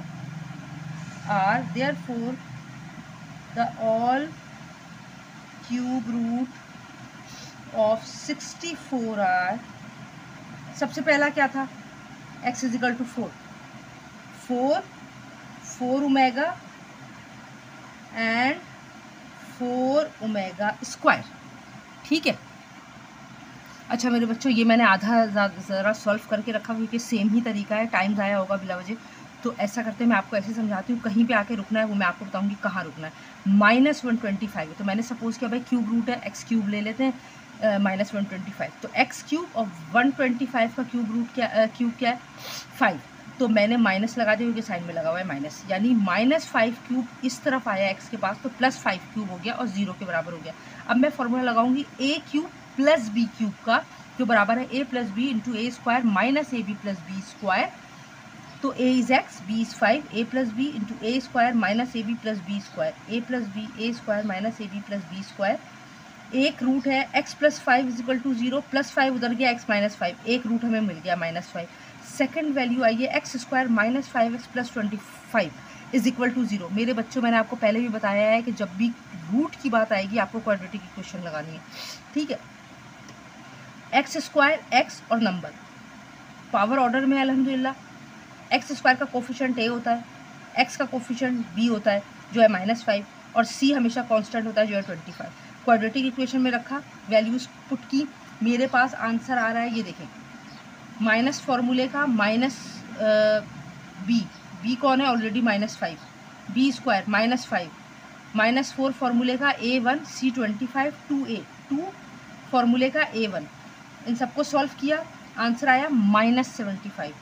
are, therefore the all cube root of 64 are, सबसे पहला क्या था? x is equal to 4 omega and 4 omega square. ठीक है। अच्छा मेरे बच्चों, ये मैंने आधा ज़रा सॉल्व करके रखा क्योंकि सेम ही तरीका है, टाइम ज़ाया होगा बिला वजह। तो ऐसा करते मैं आपको ऐसे समझाती हूँ, कहीं पे आके रुकना है वो मैं आपको बताऊँगी कहाँ रुकना है। -125 है तो मैंने सपोज़ किया भाई क्यूब रूट है, x क्यूब ले लेते हैं, -125। तो x क्यूब और 125 का क्यूब रूट क्यूब क्या है? 5। तो मैंने माइनस लगा दिया क्योंकि साइन में लगा हुआ है माइनस, यानी -5 क्यूब इस तरफ आया x के पास, तो +5 क्यूब हो गया और 0 के बराबर हो गया। अब मैं फॉर्मूला लगाऊंगी a cube plus b cube का, जो बराबर है a plus b into A square minus a B plus B square. तो a is x, b is 5, a plus b into A square minus a B plus B square, a plus b a square minus a B plus B square एक रूट है x plus 5 is equal to 0, plus 5 उधर गया x माइनस 5, एक रूट हमें मिल गया -5। सेकेंड वैल्यू आई है x square minus 5x plus 25 is equal to 0। मेरे बच्चों, मैंने आपको पहले भी बताया है कि जब भी रूट की बात आएगी आपको क्वाड्रेटिक इक्वेशन लगानी है, ठीक है। एक्स स्क्वायर, एक्स और नंबर पावर ऑर्डर में है अल्हम्दुलिल्लाह। एक्स स्क्वायर का कोफिशिएंट a होता है, एक्स का कोफिशिएंट b होता है जो है -5, और c हमेशा कांस्टेंट होता है जो है 25। क्वाड्रेटिक इक्वेशन में रखा, वैल्यूज पुट की, मेरे पास आंसर आ रहा है, ये देखें, माइनस फॉर्मूले का माइनस बी कौन है, ऑलरेडी -5, बी स्क्वायर -5, -4 फॉर्मूले का a1, c25, 2a, 2 फॉर्मूले का a1, इन सबको सॉल्व किया, आंसर आया -75।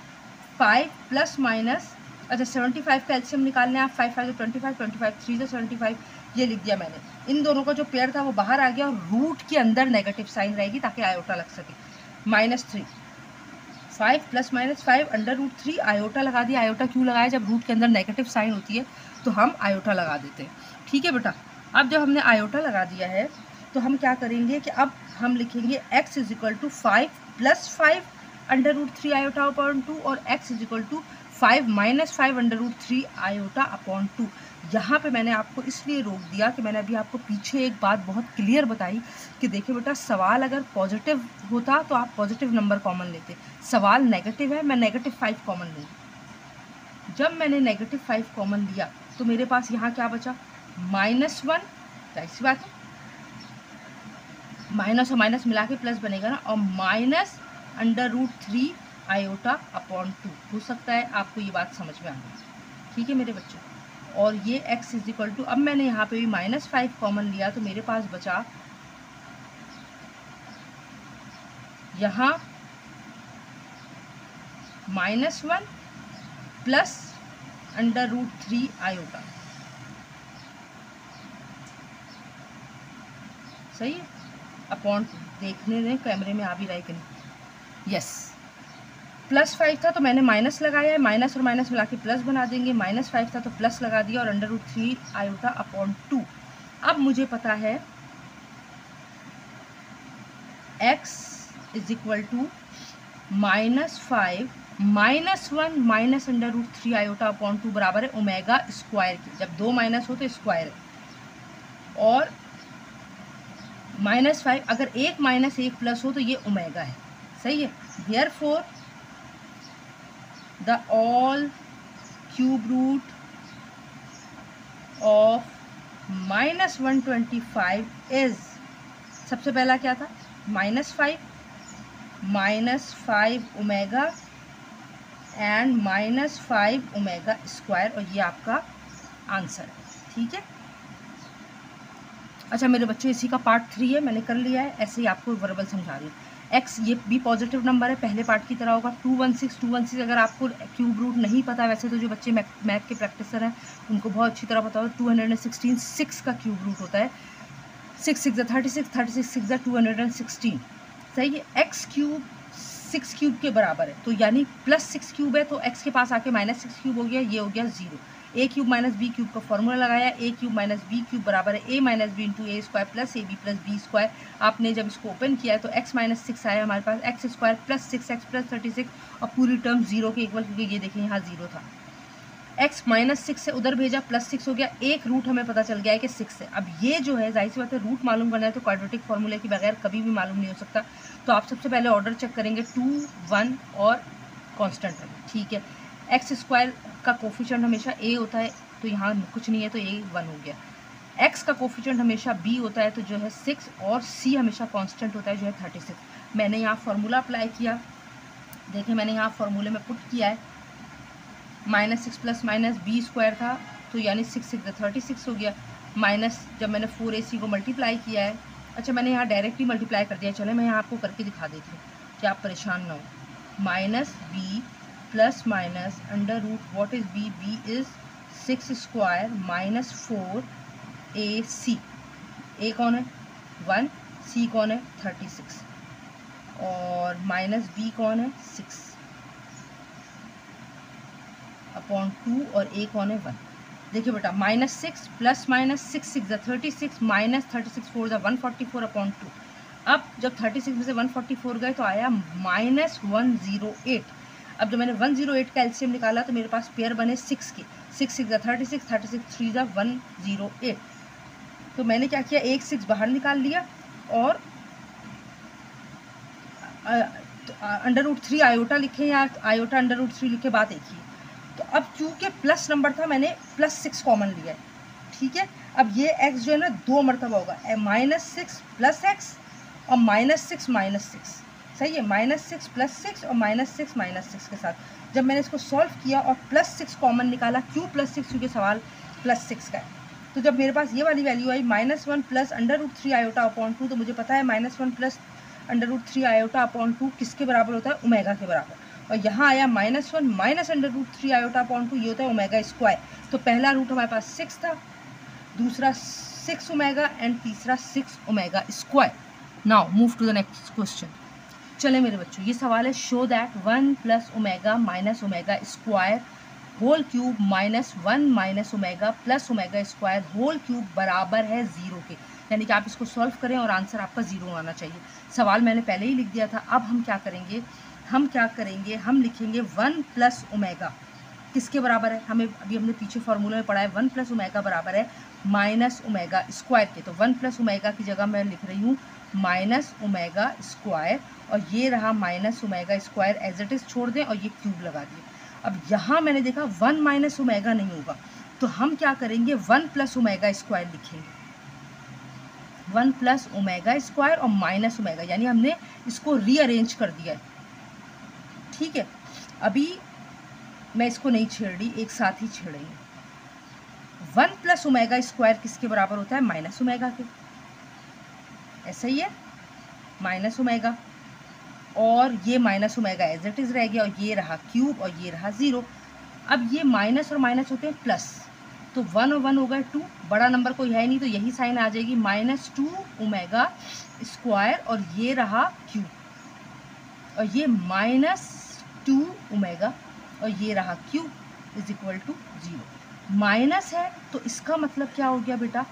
5 प्लस माइनस, अच्छा 75 का एलसीएम निकालने, आप 5 5 25, 25 3 से 75, ये लिख दिया मैंने। इन दोनों का जो पेयर था वो बाहर आ गया और रूट के अंदर नेगेटिव साइन रहेगी ताकि आयोटा लग सके। -3, 5 प्लस -5 √3, आयोटा लगा दिया। आयोटा क्यों लगाया, जब रूट के अंदर नेगेटिव साइन होती है तो हम आयोटा लगा देते हैं, ठीक है बेटा। अब जब हमने आयोटा लगा दिया है तो हम क्या करेंगे कि अब हम लिखेंगे x is equal to 5 plus 5 √3 iota upon 2 और x is equal to 5 minus 5 √3 iota upon 2। यहाँ पे मैंने आपको इसलिए रोक दिया कि मैंने अभी आपको पीछे एक बात बहुत क्लियर बताई कि देखिए बेटा, सवाल अगर पॉजिटिव होता तो आप पॉजिटिव नंबर कॉमन लेते, सवाल नेगेटिव है, मैं -5 कॉमन लूँगी। जब मैंने -5 कॉमन लिया तो मेरे पास यहाँ क्या बचा, -1, जाहिर सी बात है माइनस और माइनस मिला के प्लस बनेगा ना, और -√3 आयोटा अपॉन 2। हो सकता है आपको ये बात समझ में आ गई, ठीक है मेरे बच्चों। और ये x इज इक्वल टू, अब मैंने यहाँ पे भी -5 कॉमन लिया तो मेरे पास बचा यहाँ -1 प्लस √3 आयोटा, सही है, अपॉन 2। देखने दें कैमरे में आ भी रहा है कि नहीं, यस। +5 था तो मैंने माइनस लगाया है, माइनस और माइनस मिला के प्लस बना देंगे, -5 था तो प्लस लगा दिया और √3 आयोटा अपॉन 2। अब मुझे पता है x is equal to -5 -1 minus √3 iota upon 2 बराबर है ओमेगा स्क्वायर की। जब दो माइनस हो तो स्क्वायर है, और -5 अगर एक माइनस एक प्लस हो तो ये ओमेगा है, सही है। Therefore the all cube root of -125 is, सबसे पहला क्या था, -5 ओमेगा एंड -5 ओमेगा स्क्वायर, और ये आपका आंसर है, ठीक है। अच्छा मेरे बच्चों, इसी का पार्ट 3 है, मैंने कर लिया है, ऐसे ही आपको वर्बल समझा रही हूँ। x ये भी पॉजिटिव नंबर है, पहले पार्ट की तरह होगा। 216 अगर आपको क्यूब रूट नहीं पता, वैसे तो जो बच्चे मैथ के प्रैक्टिसर हैं उनको बहुत अच्छी तरह पता होगा, 216 6 का क्यूब रूट होता है, 6 6 36, 36 6 216, सही है। x क्यूब 6 क्यूब के बराबर है, तो यानी +6 क्यूब है तो x के पास आके -6 क्यूब हो गया, ये हो गया 0। a cube minus B cube का फॉर्मूला लगाया, a cube minus B cube बराबर है a minus B into A square plus ab plus B square. आपने जब इसको ओपन किया है तो x माइनस 6 आया हमारे पास, x square plus 6x plus 36, और पूरी टर्म 0 के इक्वल, क्योंकि ये देखिए यहाँ 0 था। x -6 से उधर भेजा, +6 हो गया, एक रूट हमें पता चल गया है कि 6 है। अब ये जो है, जाहिर सी बात है, रूट मालूम करना है तो क्वाड्रेटिक फॉर्मूले के बगैर कभी भी मालूम नहीं हो सकता। तो आप सबसे पहले ऑर्डर चेक करेंगे, 2 1 और कांस्टेंट है, ठीक है। एक्स स्क्वायर का कोफिशिएंट हमेशा a होता है, तो यहाँ कुछ नहीं है तो a 1 हो गया। x का कोफिशिएंट हमेशा b होता है तो जो है 6, और c हमेशा कांस्टेंट होता है जो है 36। मैंने यहाँ फार्मूला अप्लाई किया, देखिए मैंने यहाँ फार्मूले में पुट किया है, -6 प्लस माइनस बी स्क्वायर था तो यानी 6 6 36 हो गया, माइनस जब मैंने 4ac को मल्टीप्लाई किया है, अच्छा मैंने यहाँ डायरेक्ट ही मल्टीप्लाई कर दिया, चले मैं यहाँ आपको करके दिखा देती हूँ कि आप परेशान ना हो। -b plus minus √ what is b, b is 6 square minus 4ac, a कौन है 1, c कौन है 36, और माइनस b कौन है 6 अपॉन 2, और a कौन है 1। देखिए बेटा, -6 प्लस माइनस 6 6 36 माइनस 36 4 144/2। अब जब 36 में से 144 गए तो आया -108। अब जब मैंने 108 का एलसीएम निकाला तो मेरे पास पेयर बने 6 के, 6 6 36 36 3 108। तो मैंने क्या किया, एक 6 बाहर निकाल लिया और √3 आयोटा लिखे या आयोटा √3 लिखे, बात एक ही। तो अब क्योंकि प्लस नंबर था मैंने +6 कॉमन लिया है, ठीक है। अब ये x जो है ना 2 मरतबा होगा, -6 + x और -6 -6, सही है। -6 + 6 और -6 -6 के साथ जब मैंने इसको सॉल्व किया और +6 कॉमन निकाला, क्यों +6, क्योंकि सवाल +6 का है। तो जब मेरे पास ये वाली वैल्यू आई -1 प्लस √3 आयोटा/2, तो मुझे पता है -1 प्लस √3 आयोटा/2 किसके बराबर होता है, ओमेगा के बराबर। और यहाँ आया -1 माइनस √3 आयोटा/2, ये होता है ओमेगा स्क्वायर। तो पहला रूट हमारे पास 6 था, दूसरा 6 ओमेगा एंड तीसरा 6 omega square. Now move to the next question. चले मेरे बच्चों, ये सवाल है, show that 1 + omega minus omega square whole cube -1 minus omega plus omega square whole cube बराबर है 0 के। यानी कि आप इसको सॉल्व करें और आंसर आपका 0 आना चाहिए। सवाल मैंने पहले ही लिख दिया था। अब हम क्या करेंगे, हम लिखेंगे 1 + ओमेगा किसके बराबर है, हमें अभी हमने पीछे फॉर्मूला में पढ़ा है, 1 + ओमेगा बराबर है माइनस ओमेगा स्क्वायर के। तो 1 + ओमेगा की जगह मैं लिख रही हूँ माइनस ओमेगा स्क्वायर, और ये रहा minus omega square as it is छोड़ दें और ये क्यूब लगा दिए। अब यहाँ मैंने देखा 1 माइनस ओमेगा नहीं होगा, तो हम क्या करेंगे, 1 + ओमेगा स्क्वायर लिखेंगे। 1 + ओमेगा स्क्वायर और माइनस ओमेगा, यानी हमने इसको रीअरेंज कर दिया है, ठीक है। अभी मैं इसको नहीं छेड़ रही, एक साथ ही छेड़ेंगे। 1 + ओमेगा स्क्वायर किसके बराबर होता है, माइनस ओमेगा के, ऐसा ही है, माइनस ओमेगा, और ये minus omega as it is रह गया, और ये रहा क्यूब और ये रहा 0। अब ये माइनस और माइनस होते हैं प्लस, तो 1 और 1 हो गए 2, बड़ा नंबर कोई है नहीं तो यही साइन आ जाएगी, -2 ओमेगा स्क्वायर, और ये रहा क्यूब, और ये -2 ओमेगा और ये रहा cube is equal to 0। Minus है तो इसका मतलब क्या हो गया बेटा,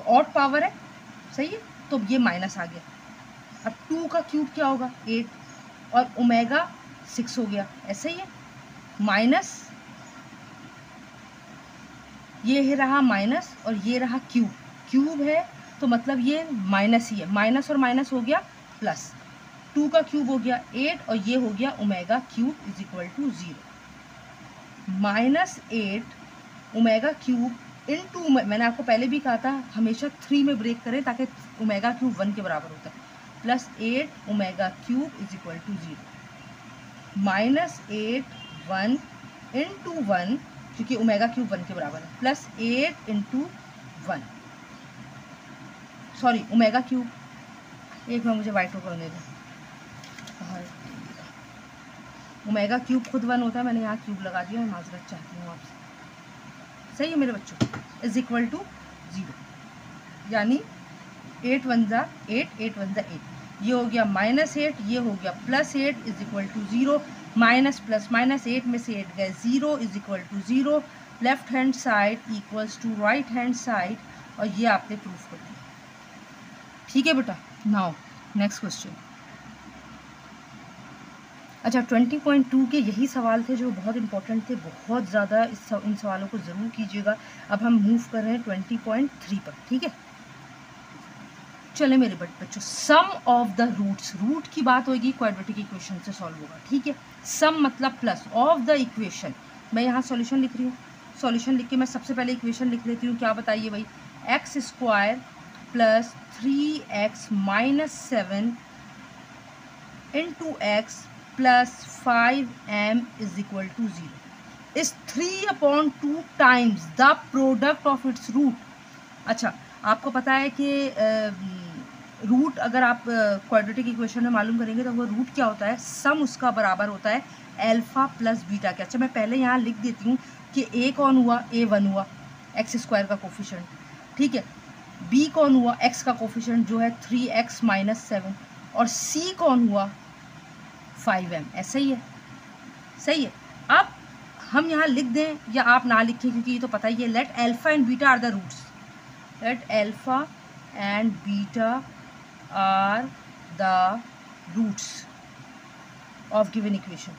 ऑड पावर है, सही है, तो ये माइनस आ गया। अब 2 का क्यूब क्या होगा, 8, और ओमेगा 6 हो गया, ऐसा ही है। माइनस, ये रहा माइनस और ये रहा क्यूब, क्यूब है तो मतलब ये माइनस ही है, माइनस और माइनस हो गया प्लस, 2 का क्यूब हो गया 8 और ये हो गया omega cube is equal to 0। -8 omega cube into, मैंने आपको पहले भी कहा था हमेशा 3 में ब्रेक करें ताकि ओमेगा क्यूब 1 के बराबर होता है, +8 omega cube is equal to 0। -8 1 into 1, क्योंकि ओमेगा क्यूब 1 के बराबर है, +8 इंटू 1, सॉरी ओमेगा क्यूब, एक बार मुझे वाइट होकर दे दें, ओमेगा क्यूब खुद 1 होता है, मैंने यहाँ क्यूब लगा दिया, मैं माजरत चाहती हूँ आपसे, सही है मेरे बच्चों, इज इक्वल टू 0, यानी 8 1 जा 8, 8 1 जा 8, ये हो गया -8, ये हो गया +8 is equal to 0, minus plus minus 8 में से 8 गए 0 is equal to 0, left hand side equals to right hand side, और ये आपने प्रूफ कर दिया, ठीक है बेटा। Now next question. अच्छा 20.2 के यही सवाल थे जो बहुत इंपॉर्टेंट थे, बहुत ज़्यादा इन सवालों को ज़रूर कीजिएगा। अब हम मूव कर रहे हैं 20.3 पर, ठीक है। चले मेरे बच्चों, सम ऑफ द रूट्स, रूट की बात होगी, क्वाड्रेटिक इक्वेशन से सॉल्व होगा, ठीक है। सम मतलब प्लस, ऑफ द इक्वेशन, मैं यहाँ सॉल्यूशन लिख रही हूँ, सॉल्यूशन लिख के मैं सबसे पहले इक्वेशन लिख लेती हूँ, क्या बताइए भाई, x² + 3x - 7 × x + 5m is equal to 0 is 3/2 times the product of its root. अच्छा आपको पता है कि रूट अगर आप क्वाड्रेटिक इक्वेशन में मालूम करेंगे तो वो रूट क्या होता है, सम उसका बराबर होता है अल्फा प्लस बीटा के। अच्छा मैं पहले यहाँ लिख देती हूँ कि a कौन हुआ, a1 हुआ, x² का कोफिशिएंट, ठीक है। b कौन हुआ, x का कोफिशिएंट जो है 3x - 7, और c कौन हुआ 5m, ऐसा ही है, सही है। अब हम यहाँ लिख दें या आप ना लिखें क्योंकि ये तो पता ही है, let alpha and beta are the roots, let alpha and beta are the roots of given equation.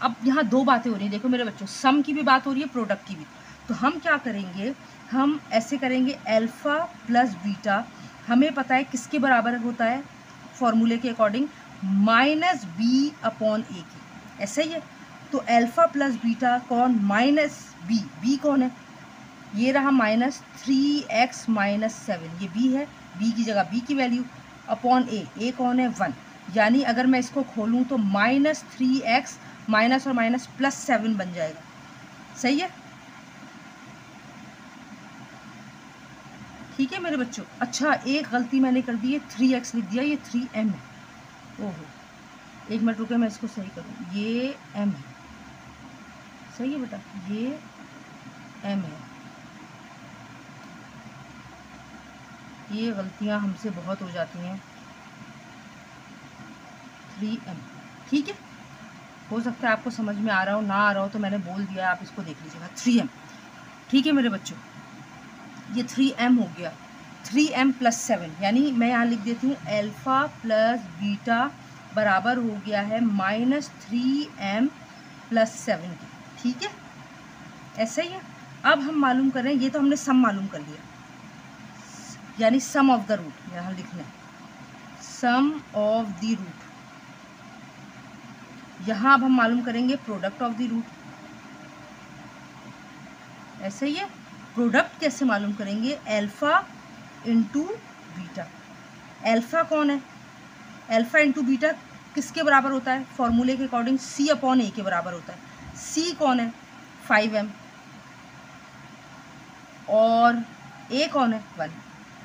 अब यहाँ दो बातें हो रही हैं, देखो मेरे बच्चों, सम की भी बात हो रही है, प्रोडक्ट की भी। तो हम क्या करेंगे, हम ऐसे करेंगे, अल्फा प्लस बीटा हमें पता है किसके बराबर होता है फॉर्मूले के अकॉर्डिंग, माइनस बी अपॉन ए की, ऐसा ही है। तो अल्फा प्लस बीटा कौन, माइनस बी, बी कौन है, ये रहा माइनस 3x माइनस 7, ये बी है, बी की जगह बी की वैल्यू, अपॉन ए कौन है 1, यानी अगर मैं इसको खोलूँ तो माइनस 3x माइनस और माइनस प्लस 7 बन जाएगा, सही है, ठीक है मेरे बच्चों। अच्छा एक गलती मैंने कर दी है, 3x लिख दिया, ये 3m है, ओहो एक मिनट रुके मैं इसको सही करूँ, ये m है, सही है बेटा, ये m है, ये गलतियां हमसे बहुत हो जाती हैं, 3m, ठीक है, हो सकता है आपको समझ में आ रहा हो, ना आ रहा हो तो मैंने बोल दिया, आप इसको देख लीजिएगा, 3m, ठीक है मेरे बच्चों, ये 3m हो गया, 3m प्लस 7, यानी मैं यहाँ लिख देती हूँ अल्फा प्लस बीटा बराबर हो गया है माइनस 3m प्लस 7 की, ठीक है, ऐसा ही है। अब हम मालूम कर रहे हैं, ये तो हमने सम मालूम कर लिया, यानी सम ऑफ द रूट यहाँ लिखना है, सम ऑफ द रूट, यहाँ अब हम मालूम करेंगे प्रोडक्ट ऑफ द रूट, ऐसे ही है। प्रोडक्ट कैसे मालूम करेंगे, अल्फा इंटू बीटा, अल्फा कौन है, अल्फा इंटू बीटा किसके बराबर होता है फॉर्मूले के अकॉर्डिंग, सी अपॉन ए के बराबर होता है, सी कौन है 5m और ए कौन है 1,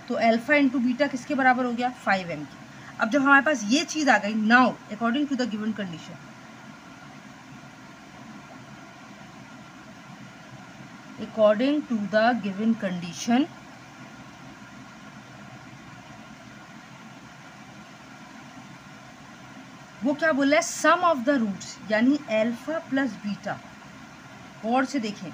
तो अल्फा इंटू बीटा किसके बराबर हो गया 5m की। अब जब हमारे पास ये चीज़ आ गई, now according to the given condition, according to the given condition, वो क्या बोल रहा है, सम ऑफ द रूट्स, यानी अल्फा प्लस बीटा, और से देखें,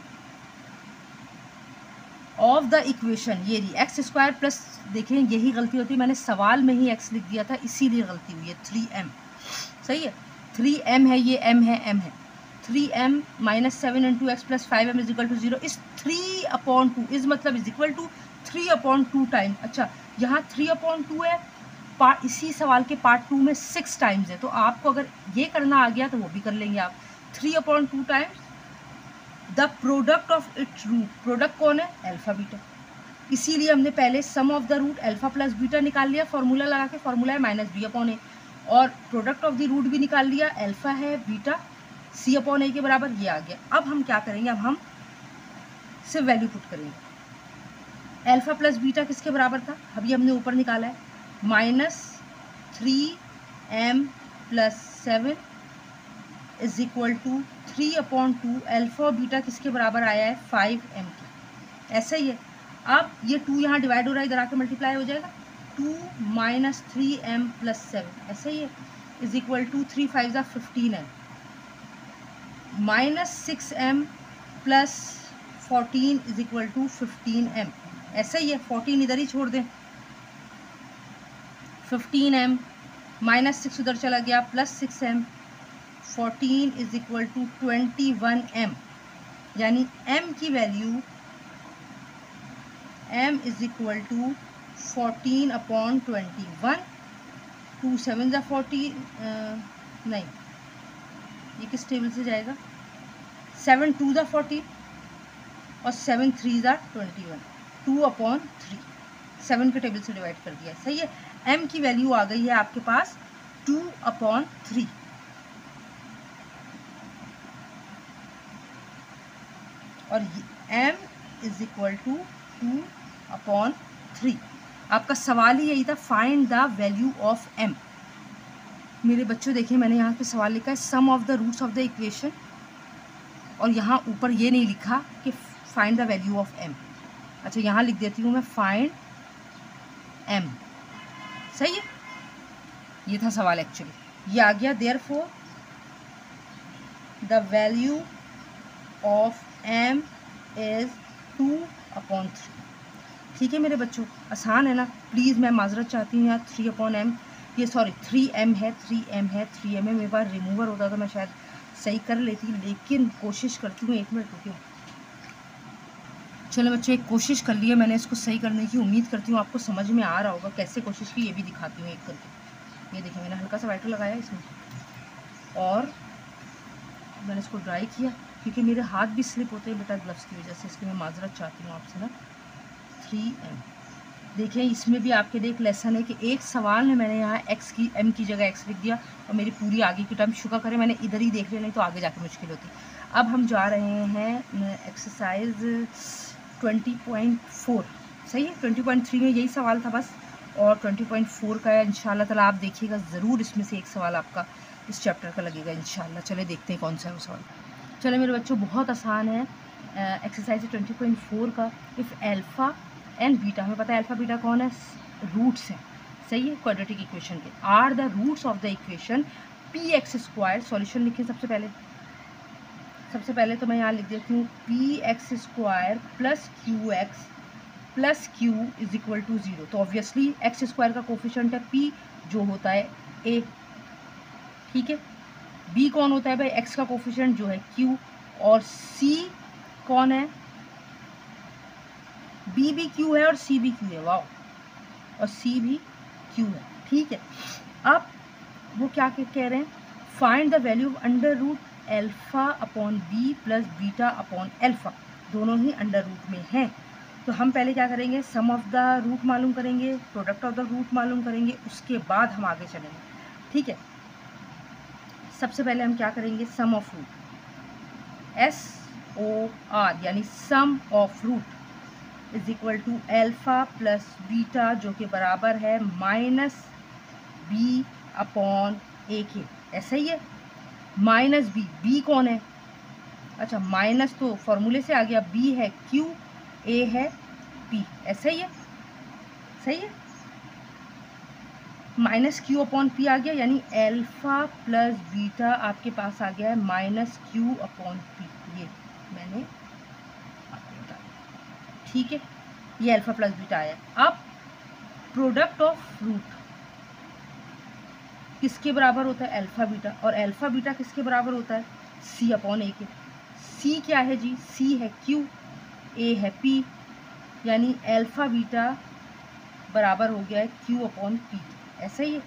ऑफ द इक्वेशन, ये रही एक्स स्क्वायर प्लस, देखें यही गलती होती है, मैंने सवाल में ही x लिख दिया था, इसीलिए गलती हुई है, 3m, सही है, 3m है, ये m है, m है, 3m minus 7 into x plus 5m is equal to 0, इस 3/2 इज मतलब इज इक्वल टू 3/2 टाइम, अच्छा यहाँ 3/2 है, इसी सवाल के पार्ट 2 में 6 टाइम्स है, तो आपको अगर ये करना आ गया तो वो भी कर लेंगे आप, 3/2 times the product of its root, product कौन है अल्फा बीटा, इसीलिए हमने पहले sum of the root alpha plus beta निकाल लिया, फॉर्मूला लगा के, फॉर्मूला है माइनस बी अपॉन ए, और प्रोडक्ट ऑफ द रूट भी निकाल लिया, अल्फा है बीटा सी अपॉन ए के बराबर, ये आ गया। अब हम क्या करेंगे, अब हम सिर्फ वैल्यू पुट करेंगे, अल्फा प्लस बीटा किसके बराबर था, अभी हमने ऊपर निकाला है, minus 3m plus 7 is equal to 3/2, alpha और बीटा किसके बराबर आया है 5m की, ऐसा ही है। अब ये 2 यहाँ डिवाइड हो रहा है, इधर आके मल्टीप्लाई हो जाएगा, 2 माइनस 3m प्लस 7, ऐसा ही है, इज इक्वल टू 3 5 ज़ा 15m, minus 6m plus 14 is equal to 15m, ऐसा ही है, 14 इधर ही छोड़ दें, 15m माइनस 6 उधर चला गया, plus 6m, 14 is equal to 21m, यानी m की वैल्यू, m इज इक्वल टू 14/21, 2 7 ज़ा 40, नहीं ये किस टेबल से जाएगा, 7 2 ज़ा 40 और 7 3 ज़ा 21, 2/3, 7 के टेबल से डिवाइड कर दिया, सही है। m की वैल्यू आ गई है आपके पास 2/3, और m इज इक्वल टू 2/3। आपका सवाल ही यही था, find the value of m। मेरे बच्चों देखिए, मैंने यहाँ पे सवाल लिखा है sum of the roots of the equation, और यहाँ ऊपर ये नहीं लिखा कि find the value of m। अच्छा यहाँ लिख देती हूँ मैं फाइंड m, सही है, ये था सवाल एक्चुअली। ये आ गया therefore the value of m is 2/3। ठीक है मेरे बच्चों, आसान है ना। प्लीज़ मैं माजरत चाहती हूँ यार, 3/m, ये सॉरी 3m है, 3m है, 3m है। मेरे पास रिमूवर होता तो मैं शायद सही कर लेती, लेकिन कोशिश करती हूँ। 1 मिनट रुकिए। चलो बच्चों, एक कोशिश कर ली है मैंने इसको सही करने की। उम्मीद करती हूँ आपको समझ में आ रहा होगा कैसे कोशिश की, ये भी दिखाती हूँ एक करके। ये देखिए, मैंने हल्का सा वाइटर लगाया इसमें और मैंने इसको ड्राई किया, क्योंकि मेरे हाथ भी स्लिप होते हैं बेटा ग्लव्स की वजह से, इसलिए मैं माजरत चाहती हूँ आपसे ना। 3m देखिए, इसमें भी आपके लिए एक लेसन है कि एक सवाल में मैंने यहाँ x की m की जगह x लिख दिया और मेरी पूरी आगे की टर्म, शुक्र करें मैंने इधर ही देख लिया, नहीं तो आगे जाकर मुश्किल होती। अब हम जा रहे हैं एक्सरसाइज 20.4। सही है, 20.3 में यही सवाल था बस, और 20.4 का है इंशाल्लाह ताला। आप देखिएगा ज़रूर, इसमें से एक सवाल आपका इस चैप्टर का लगेगा इंशाल्लाह। चले देखते हैं कौन सा है वो सवाल। चले मेरे बच्चों, बहुत आसान है एक्सरसाइज 20.4 का। इफ़ अल्फ़ा एंड बीटा, हमें पता है अल्फ़ा बीटा कौन है, रूट्स हैं। सही है, क्वाड्रेटिक इक्वेशन के are the roots of the equation px²। Solution लिखें सबसे पहले तो मैं यहाँ लिख देती हूँ px² plus qx plus q is equal to 0। तो ऑब्वियसली x² का कोफिशिएंट है p, जो होता है a। ठीक है, b कौन होता है भाई, x का कोफिशिएंट जो है q, और c कौन है, b भी q है और c भी q है। वाओ, और c भी q है। ठीक है, अब वो क्या कह रहे हैं, find the value of under root alpha upon b plus beta upon alpha. दोनों ही अंडर रूट में हैं। तो हम पहले क्या करेंगे, सम ऑफ द रूट मालूम करेंगे, प्रोडक्ट ऑफ द रूट मालूम करेंगे, उसके बाद हम आगे चलेंगे। ठीक है, सबसे पहले हम क्या करेंगे, सम ऑफ रूट, SOR यानी sum of root is equal to alpha plus beta, जो कि बराबर है माइनस बी अपॉन ए के। ऐसा ही है, माइनस बी कौन है, अच्छा माइनस तो फॉर्मूले से आ गया, बी है क्यू, ए है पी। ऐसा ही है, सही है, माइनस क्यू अपॉन पी आ गया, यानी अल्फ़ा प्लस बीटा आपके पास आ गया है माइनस क्यू अपॉन पी। ये मैंने आपको बताया। ठीक है, ये अल्फ़ा प्लस बीटा आया। अब प्रोडक्ट ऑफ रूट किसके बराबर होता है, अल्फ़ा बीटा, और अल्फ़ा बीटा किसके बराबर होता है, सी अपॉन ए के। सी क्या है जी, सी है क्यू, ए है पी, यानी अल्फ़ा बीटा बराबर हो गया है क्यू अपॉन पी। ऐसा ही है,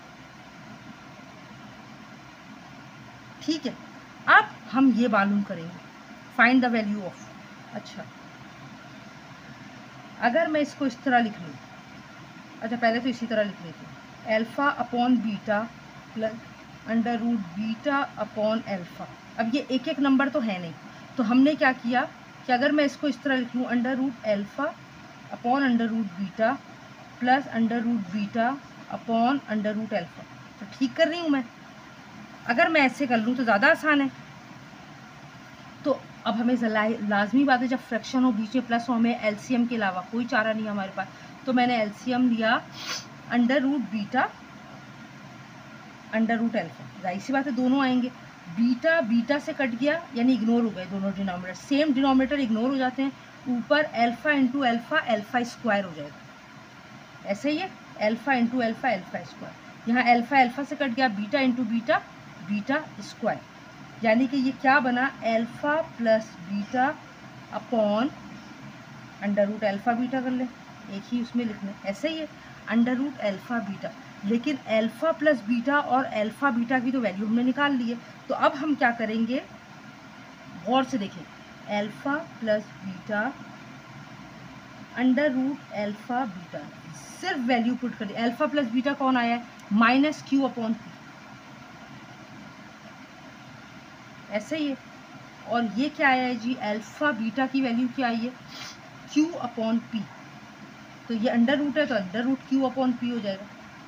ठीक है। अब हम ये मालूम करेंगे, फाइंड द वैल्यू ऑफ। अच्छा, अगर मैं इसको इस तरह लिख लूँ, अच्छा पहले तो इसी तरह लिख लेती हूँ, alpha upon beta plus under root beta upon alpha. अब ये एक एक नंबर तो है नहीं, तो हमने क्या किया कि अगर मैं इसको इस तरह लिख लूँ, under root alpha upon under root beta plus under root beta upon under root alpha, तो ठीक कर रही हूँ मैं। अगर मैं ऐसे कर लूँ तो ज़्यादा आसान है। तो अब हमें लाजमी बात है, जब फ्रैक्शन हो बीच में प्लस हो, हमें एलसीएम के अलावा कोई चारा नहीं हमारे पास। तो मैंने एलसीएम लिया under root beta under root alpha, जाहिर सी बात है दोनों आएंगे। बीटा बीटा से कट गया, यानी इग्नोर हो गए दोनों डिनोमिनेटर, सेम डिनोमिनेटर इग्नोर हो जाते हैं। ऊपर alpha into alpha, alpha square हो जाएगा। ऐसे ही है, alpha into alpha, alpha square. यहाँ अल्फ़ा अल्फ़ा से कट गया, beta into beta, beta square, यानी कि ये क्या बना, alpha plus beta upon under root alpha beta कर ले, एक ही उसमें लिखना। ऐसे ही है, अंडर रूट अल्फ़ा बीटा। लेकिन अल्फ़ा प्लस बीटा और अल्फ़ा बीटा की तो वैल्यू हमने निकाल ली है। तो अब हम क्या करेंगे, गौर से देखें, alpha plus beta under root alpha beta, सिर्फ वैल्यू पुट कर दी। अल्फ़ा प्लस बीटा कौन आया है, माइनस क्यू अपॉन पी। ऐसे ही है, और ये क्या आया है जी, अल्फ़ा बीटा की वैल्यू क्या आई है, क्यू अपॉन पी। तो ये अंडर रूट है तो under root q upon p हो जाएगा।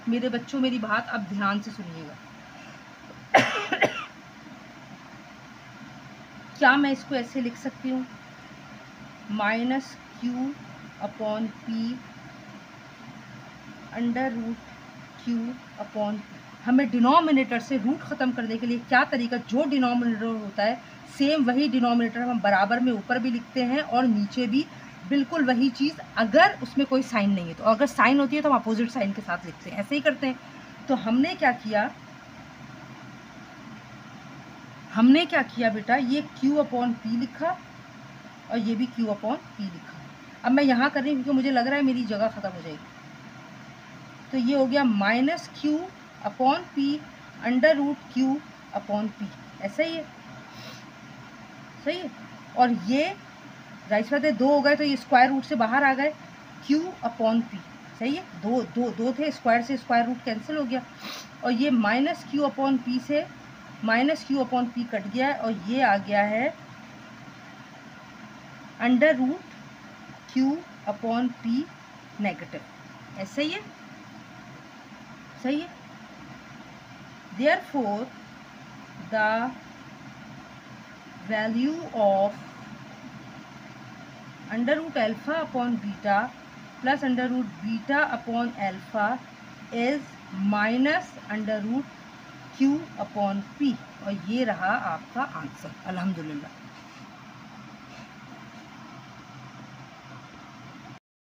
मेरे बच्चों मेरी बात अब ध्यान से सुनिएगा। क्या मैं इसको ऐसे लिख सकती हूँ, minus q upon p under root q upon p. हमें डिनोमिनेटर से रूट ख़त्म करने के लिए क्या तरीका, जो डिनोमिनेटर होता है सेम वही डिनोमिनेटर हम बराबर में ऊपर भी लिखते हैं और नीचे भी बिल्कुल वही चीज़, अगर उसमें कोई साइन नहीं है तो। अगर साइन होती है तो हम अपोजिट साइन के साथ लिखते हैं, ऐसे ही करते हैं। तो हमने क्या किया बेटा, ये Q/P लिखा और ये भी Q/P लिखा। अब मैं यहाँ कर रही हूँ क्योंकि मुझे लग रहा है मेरी जगह ख़त्म हो जाएगी। तो ये हो गया -Q/P √Q/P, ऐसा ही है, सही है। और ये जाहिर सी बात है 2 हो गए तो ये स्क्वायर रूट से बाहर आ गए, Q/P, सही है। दो थे, स्क्वायर से स्क्वायर रूट कैंसिल हो गया और ये -Q/P से -Q/P कट गया है और ये आ गया है √Q/P नेगेटिव, ऐसा ही है, सही है। Therefore the value of √α/β plus √β/α is -√Q/P, और ये रहा आपका आंसर, अल्हम्दुलिल्लाह।